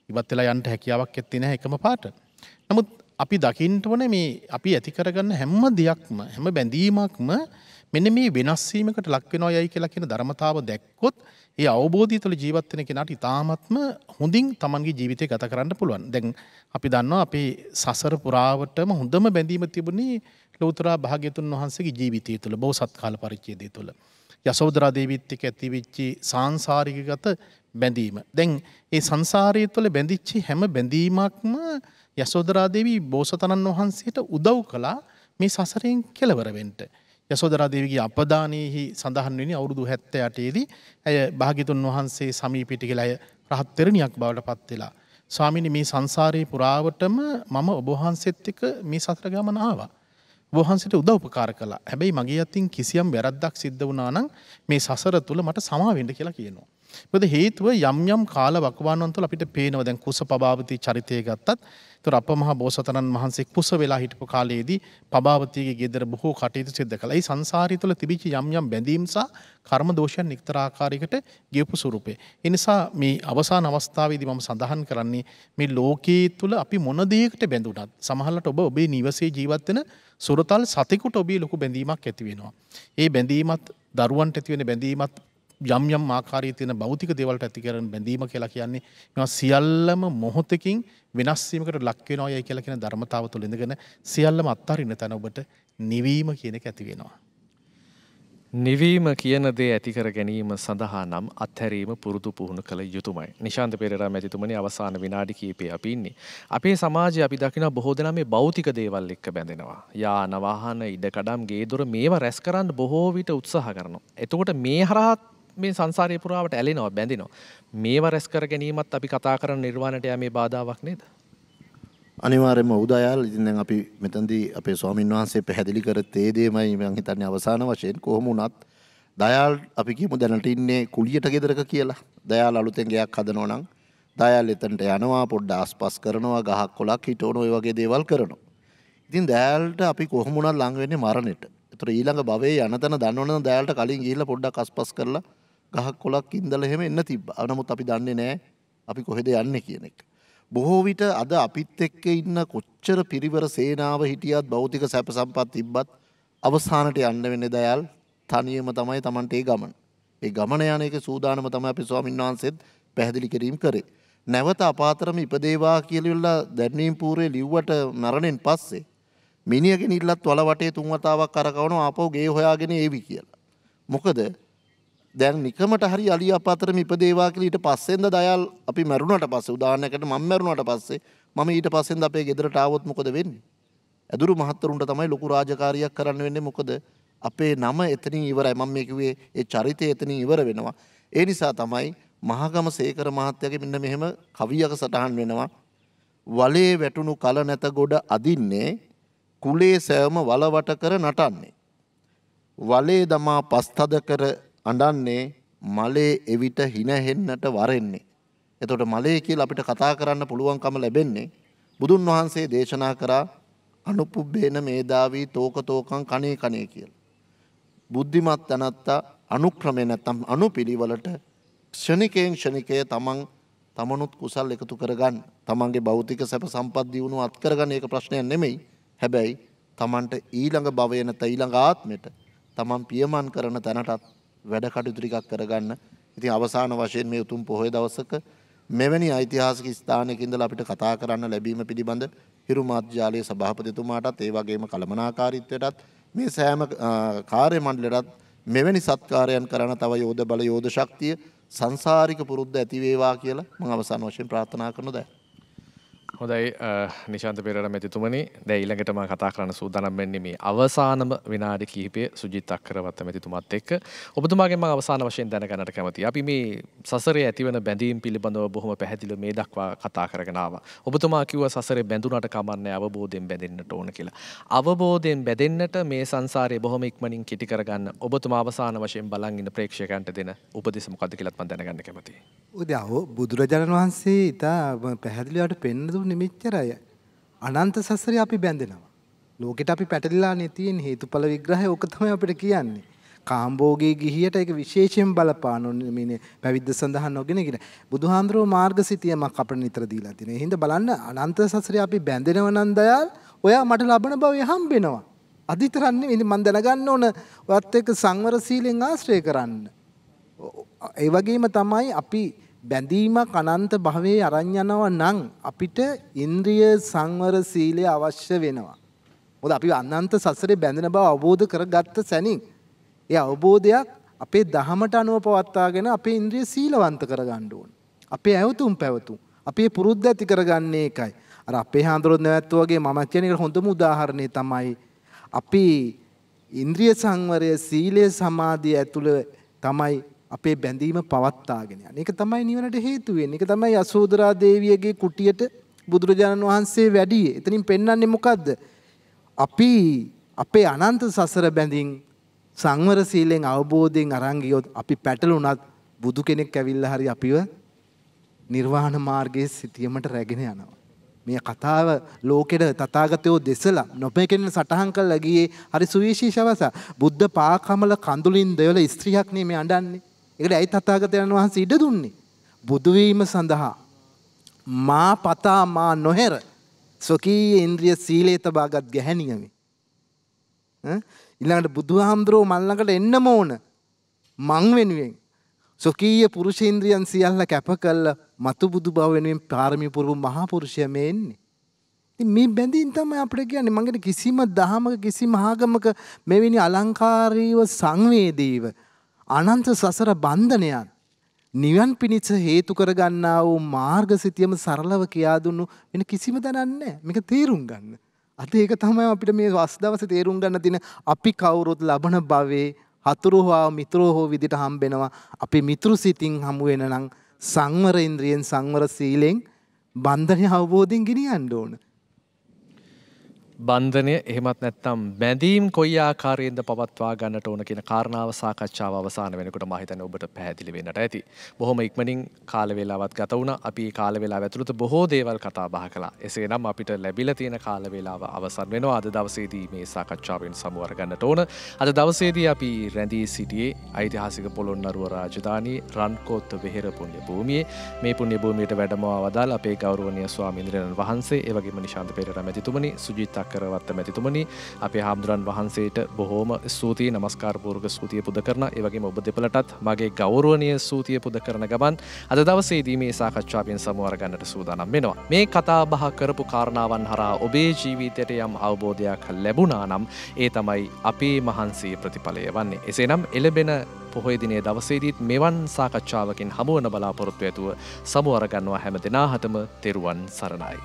ඉවත් වෙලා යන්න හැකියාවක් ඇත්තේ නැහැ එකම පාට. නමුත් අපි දකින්න ඕනේ මේ අපි ඇති කරගන්න හැම දෙයක්ම, හැම බැඳීමක්ම මෙන්න මේ වෙනස් වීමකට ලක් වෙනවා යයි කියලා කියන ධර්මතාව දැක්කොත් ඒ අවබෝධය තුළ ජීවත් වෙන කෙනාට ඉතාමත්ම හොඳින් Tamanගේ ජීවිතය ගත කරන්න පුළුවන්. දැන් අපි දන්නවා අපේ සසර පුරාවටම හොඳම බැඳීම තිබුණේ ලෞතර භාග්‍යතුන් වහන්සේගේ ජීවිතය තුළ, බෝසත් කාල පරිච්ඡේදය තුළ. යසෝදරා දේවිත් එක්ක ඇතිවෙච්ච සාංශාරිකගත බැඳීම. දැන් ඒ සංසාරය තුළ බැඳිච්ච හැම බැඳීමක්ම යසෝදරා දේවී බෝසතාණන් වහන්සේට උදව් කළා මේ සසරෙන් කෙලවර වෙන්න. යසෝදරා දේවියගේ අපදානයේහි සඳහන් වෙන්නේ අවුරුදු 78 දී ඇය භාග්‍යතුන් වහන්සේ සමීපයට ගිහලා අය රහත් තෙරණියක් බවට පත් වෙලා ස්වාමීනි මේ සංසාරේ පුරාවටම මම ඔබ වහන්සේත් එක්ක මේ සතර ගමන ආවා. ඔබ වහන්සේට උදව් උපකාර කළා. හැබැයි මගේ අතින් කිසියම් වැරද්දක් සිද්ධ වුණා නම් මේ සසර තුල මට සමා වෙන්න කියලා කියනවා. මොකද හේතුව යම් යම් කාල වකවානුවන් තුළ අපිට පේනවා දැන් කුසපබාවති චරිතය ගත්තත් ඒතර අපමහා බෝසතාණන් වහන්සේ කුස වෙලා හිටපු කාලයේදී පබාවතිගේ ගෙදර බොහෝ කටයුතු සිද්ධ කළා. ඒ සංසාරය තුළ තිබිච්ච යම් යම් බැඳීම් සහ කර්ම දෝෂයන් එක්තරා ආකාරයකට ගියපු ස්වරූපේ. ඒ නිසා මේ අවසාන අවස්ථාවේදී මම සඳහන් කරන්නේ මේ ලෝකයේ තුල අපි මොන දෙයකට බැඳුණත් සමහරවිට ඔබ ඔබේ නිවසේ ජීවත් වෙන සුරතල් සතෙකුට ඔබේ ලොකු බැඳීමක් ඇති වෙනවා. ඒ බැඳීමත් දරුවන්ට ඇති වෙන බැඳීමත් යම් යම් ආකාරයේ තියෙන භෞතික දේවල්ට ඇති කරන බැඳීම කියලා කියන්නේ මේවා සියල්ලම මොහොතකින් වෙනස් වීමකට ලක් වෙනවා යයි කියලා කියන ධර්මතාව තුළ ඉඳගෙන සියල්ලම අත්හරින්න තැන ඔබට නිවීම කියන එක ඇති වෙනවා. නිවීම කියන දේ ඇති කර ගැනීම සඳහා නම් අත්හැරීම පුරුදු පුහුණු කළ යුතුමයි. නිශාන්ත පෙරේරා මැතිතුමනි අවසාන විනාඩි කිහිපේ අපි ඉන්නේ. අපේ සමාජයේ අපි දකිනවා බොහෝ දෙනා මේ භෞතික දේවල් එක්ක බැඳෙනවා. යාන වාහන, ඉඩකඩම්, ගේ දොර මේවා රැස් කරන්න බොහෝ විට උත්සාහ කරනවා. එතකොට මේ හරහා මේ සංසාරයේ පුරාවට ඇලෙනවා, බැඳෙනවා. මේවා රැස් කර ගැනීමත් අපි කතා කරන නිර්වාණයට යමේ බාධාවක් නේද? අනිවාර්යයෙන්ම උදයාල්. ඉතින් දැන් අපි මෙතනදී අපේ ස්වාමීන් වහන්සේ පැහැදිලි කරත් ඒ දෙයමයි මම හිතන්නේ අවසාන වශයෙන් කොහොම වුණත් දයාල් අපි කියමු දැනට ඉන්නේ කුලියට ගෙදරක කියලා. දයාල් අලුතෙන් ගයක් හදනවා නම් දයාල් එතනට යනවා, පොඩ්ඩ ආස්පස් කරනවා, ගහක් කොලක් හිටවනවා, ඔය වගේ දේවල් කරනවා. ඉතින් දයාල්ට අපි කොහොම වුණත් ලඟ වෙන්නේ මරණයට. ඒතර ඊළඟ භවයේ යන තැන දන්නවනම් දයාල්ට කලින් ගිහිල්ලා පොඩ්ඩක් ආස්පස් කරලා ගහක් කොලක් ඉඳලා එහෙම එන්න තිබ්බා. නමුත් අපි දන්නේ නැහැ අපි කොහෙද යන්නේ කියන එක. බොහෝ විට අද අපිත් එක්ක ඉන්න කොච්චර පිරිවර සේනාව හිටියත් භෞතික සැප සම්පත් තිබ්බත් අවසානට යන්න වෙන්නේ දයාල් තනියම තමයි Tamante ඒ ගමන. ඒ ගමන යන එකේ සූදානම තමයි අපි ස්වාමීන් වහන්සේත් පැහැදිලි කිරීම කරේ. නැවත අපාතරම ඉපදේවා කියලා දැන්වීම් පූර්වේ ලිව්වට මරණයෙන් පස්සේ මිනිහගෙන ඉල්ලත් වල වටේ තුන් වතාවක් කරකවනවා ආපහු ගේ හොයාගෙන ඒවි කියලා. මොකද දැන් නිකමට හරි අලිය අපාතරම ඉපදේවා කියලා ඊට පස්සෙන්ද දයාල් අපි මරුණාට පස්සේ උදාහරණයකට මම මරුණාට පස්සේ මම ඊට පස්සෙන්ද අපේ ගෙදරට ආවොත් මොකද වෙන්නේ? ඇදුරු මහත්තරුන්ට තමයි ලොකු රාජකාරියක් කරන්න වෙන්නේ. මොකද අපේ නම එතනින් ඉවරයි. මම මේ කිව්වේ ඒ චරිතය එතනින් ඉවර වෙනවා. ඒ නිසා තමයි මහගම සේකර මහත්තයාගේ මෙන්න මෙහෙම කවියක සටහන් වෙනවා. වලේ වැටුණු කල නැත ගොඩ අදින්නේ කුලේ සෑම වලවට කර නටන්නේ. වලේ දමා පස්තද කර අඬන්නේ මලේ එවිට හිනහෙන්නට වරෙන්නේ. එතකොට මලේ කියලා අපිට කතා කරන්න පුළුවන්කම ලැබෙන්නේ බුදුන් වහන්සේ දේශනා කරා අනුපුබ්බේන මේදාවී තෝකතෝකං කනේ කනේ කියලා. බුද්ධිමත් තනත්තා අනුක්‍රමේ නැත්තම් අනුපිළිවෙලට ක්ෂණිකයෙන් ක්ෂණිකය තමනුත් කුසල් එකතු කරගන්න. තමන්ගේ භෞතික සැප සම්පත් දියුණුව අත් කරගන්න ඒක ප්‍රශ්නයක් නෙමෙයි. හැබැයි තමන්ට ඊළඟ භවය නැත්නම් ඊළඟ ආත්මෙට තමන් පියමන් කරන තැනටත් වැඩ කටයුතු ටිකක් කරගන්න. ඉතින් අවසාන වශයෙන් මේ උතුම් පොහොය දවසක මෙවැනි ඓතිහාසික ස්ථානයක ඉඳලා අපිට කතා කරන්න ලැබීම පිළිබඳ හිරු මාධ්‍යාලයේ සභාපතිතුමාටත් ඒ වගේම කළමනාකාරීත්වයටත් මේ සෑම කාර්ය මණ්ඩලයටත් මෙවැනි සත්කාරයන් කරන තව යෝධ බල යෝධ ශක්තිය සංසාරික පුරුද්ද ඇති වේවා කියලා මම අවසාන වශයෙන් ප්‍රාර්ථනා කරනවා. හොඳයි නිශාන්ත පෙරේරා මැතිතුමනි, දැන් ඊළඟට මම කතා කරන්න සූදානම් වෙන්නේ මේ අවසානම විනාඩි කිහිපය සුජිත් අක්කරවත්ත මැතිතුමාත් එක්ක. ඔබතුමාගෙන් මම අවසාන වශයෙන් දැනගන්නට කැමතියි. අපි මේ සසරේ ඇතිවන බැඳීම් පිළිබඳව බොහොම පැහැදිලිව මේ දක්වා කතා කරගෙන ආවා. ඔබතුමා කිව්වා සසරේ බැඳුනට කමන්නේ අවබෝධයෙන් බැඳෙන්නට ඕන කියලා. අවබෝධයෙන් බැඳෙන්නට මේ සංසාරේ බොහොම ඉක්මනින් කිටි කරගන්න ඔබතුමා අවසාන වශයෙන් බලන් ඉන්න ප්‍රේක්ෂකයන්ට දෙන උපදෙස් මොකක්ද කියලාත් මම දැනගන්න කැමතියි. බුදුරජාණන් වහන්සේ ඉතා පැහැදිලිවට පෙන්න දුන්නේ මෙච්චරයි. අනන්ත සසරේ අපි බැඳෙනවා. ලෝකෙට අපි පැටලිලානේ තියෙන හේතුඵල විග්‍රහය ඕක තමයි අපිට කියන්නේ. කාම්භෝගී ගිහියට ඒක විශේෂයෙන් බලපාන මේ පැවිද්ද සඳහන් නොගෙන කියන. බුදුහාඳුරෝ මාර්ගසිතියමක් අපිට නිතර දීලා තියෙනවා. ඒ හින්දා බලන්න අනන්ත සසරේ අපි බැඳෙනව නම් දයාල් ඔයා මට ලබන භවය හම්බෙනවා. අදිතරන්නේ ඉතින් මම දැනගන්න ඕන ඔයත් එක්ක සංවර සීලෙන් ආශ්‍රය කරන්න. ඒ වගේම තමයි අපි බැඳීමක් අනන්ත භවයේ අරන් යනවා නම් අපිට ඉන්ද්‍රිය සංවර සීලය අවශ්‍ය වෙනවා. මොකද අපි අනන්ත සසරේ බැඳෙන බව අවබෝධ කරගත්ත සැනින් ඒ අවබෝධයක් අපේ දහමට අනුව පවත්වාගෙන අපේ ඉන්ද්‍රිය සීලවන්ත කරගන්න ඕන. අපේ ඇවතුම් පැවතුම් අපේ පුරුද්ද ඇති කරගන්නේ ඒකයි. අර අපේ හාමුදුරුවෝ නැවැත්තු වගේ මම කියන එක හොඳම උදාහරණය තමයි අපි ඉන්ද්‍රිය සංවරය සීලය සමාධිය ඇතුළේ තමයි අපේ බැඳීම පවත්වාගෙන යන. ඒක තමයි නිවනට හේතු වෙන්නේ. ඒක තමයි යසෝදරා දේවියගේ කුටියට බුදුරජාණන් වහන්සේ වැඩියේ. එතනින් පෙන්වන්නේ මොකද්ද? අපි අපේ අනන්ත සසර බැඳින් සංවර සීලෙන් අවබෝධයෙන් අරන් ගියොත් අපි පැටලුණත් බුදු කෙනෙක් ඇවිල්ලා හරි අපිව නිර්වාණ මාර්ගයේ සිටියමට රැගෙන යනවා. මේ කතාව ලෝකෙට තථාගතයෝ දෙසලා නොපෙකෙන සටහන් කළා ගියේ හරි සුවිශේෂ අවස්ථා. බුද්ධ පාකමල කඳුලින් දෙවල ස්ත්‍රියක් නේ මේ අඬන්නේ. ඒකට ඇයි තථාගතයන් වහන්සේ ඉඩ දුන්නේ? බුදු වීම සඳහා මා පතා මා නොහෙර සොකී ඉන්ද්‍රිය සීලේ තබාගත් ගැහැණියමි. ඊළඟට බුදුහාමුදුරුවෝ මල් ළඟට එන්නම ඕන මං වෙනුවෙන් සොකීය පුරුෂේන්ද්‍රියන් සියල්ල කැප කළ මතු බුදු බව වෙනුවෙන් පාරමී පුරපු මහා පුරුෂයා මේ එන්නේ. ඉතින් මේ බැඳීම් තමයි අපිට කියන්නේ. මං කිසිම දහමක කිසිම ආගමක මෙවැනි අලංකාරීව සංවේදීව අනන්ත සසර බන්ධනයන් නිවන් පිණිස හේතු කරගන්නා වූ මාර්ගසිතියම සරලව කියා දුන්නු වෙන කිසිම තැනක් නැහැ. මේක තේරුම් ගන්න. අද ඒක තමයි අපිට මේ වස් දවසේ තේරුම් ගන්න තියෙන. අපි කවුරුත් ලබන භවයේ හතුරු හෝ මිත්‍රෝ හෝ විදිහට හම්බෙනවා. අපි මිත්‍රු සිතින් හමු වෙන නම් සංවර ඉන්ද්‍රියෙන් සංවර සීලෙන් බන්ධනය අවබෝධයෙන් ගෙනියන්න ඕන. බන්ධනය එහෙමත් නැත්නම් බැඳීම් කොයි ආකාරයෙන්ද පවත්වා ගන්නට ඕන කියන කාරණාව සාකච්ඡාව අවසන් වෙනකොට මම හිතන්නේ ඔබට පැහැදිලි වෙන්නට ඇති. බොහොම ඉක්මනින් කාල වේලාවක් ගත වුණා. අපි මේ කාල වේලාව ඇතුළත බොහෝ දේවල් කතා බහ කළා. එසේනම් අපිට ලැබිලා තියෙන කාල වේලාව අවසන් වෙනවා. අද දවසේදී මේ සාකච්ඡාවෙන් සමුවර ගන්නට ඕන. අද දවසේදී අපි රැඳී සිටියේ ඓතිහාසික පොළොන්නරුව රාජධානී රන්කෝත් වෙහෙර පුණ්‍ය භූමියේ. මේ පුණ්‍ය භූමියට වැඩමවා වදාළ අපේ ගෞරවනීය ස්වාමීන් වහන්සේ, ඒ වගේම නිශාන්ත පෙරේරා මැතිතුමනි, සුජිත් කරවත්ත මැතිතුමනි, අපේ හාමුදුරන් වහන්සේට බොහෝම ස්තුතියි, නමස්කාර පූර්වක ස්තුතිය පුද කරන, ඒ වගේම ඔබ දෙපළටත් මගේ ගෞරවනීය ස්තුතිය පුද කරන ගමන් අද දවසේදී මේ සාකච්ඡාවෙන් සමුවර ගන්නට සූදානම් වෙනවා. මේ කතා බහ කරපු කාරණාවන් හරහා ඔබේ ජීවිතයට යම් අවබෝධයක් ලැබුණා නම් ඒ තමයි අපේ මහන්සියේ ප්‍රතිඵලය වන්නේ. එසේනම් එළඹෙන පොහොය දිනේ දවසේදීත් මෙවන් සාකච්ඡාවකින් හමුවන බලාපොරොත්තු ඇතුව සමුවර ගන්නවා. හැම දිනාටම තෙරුවන් සරණයි.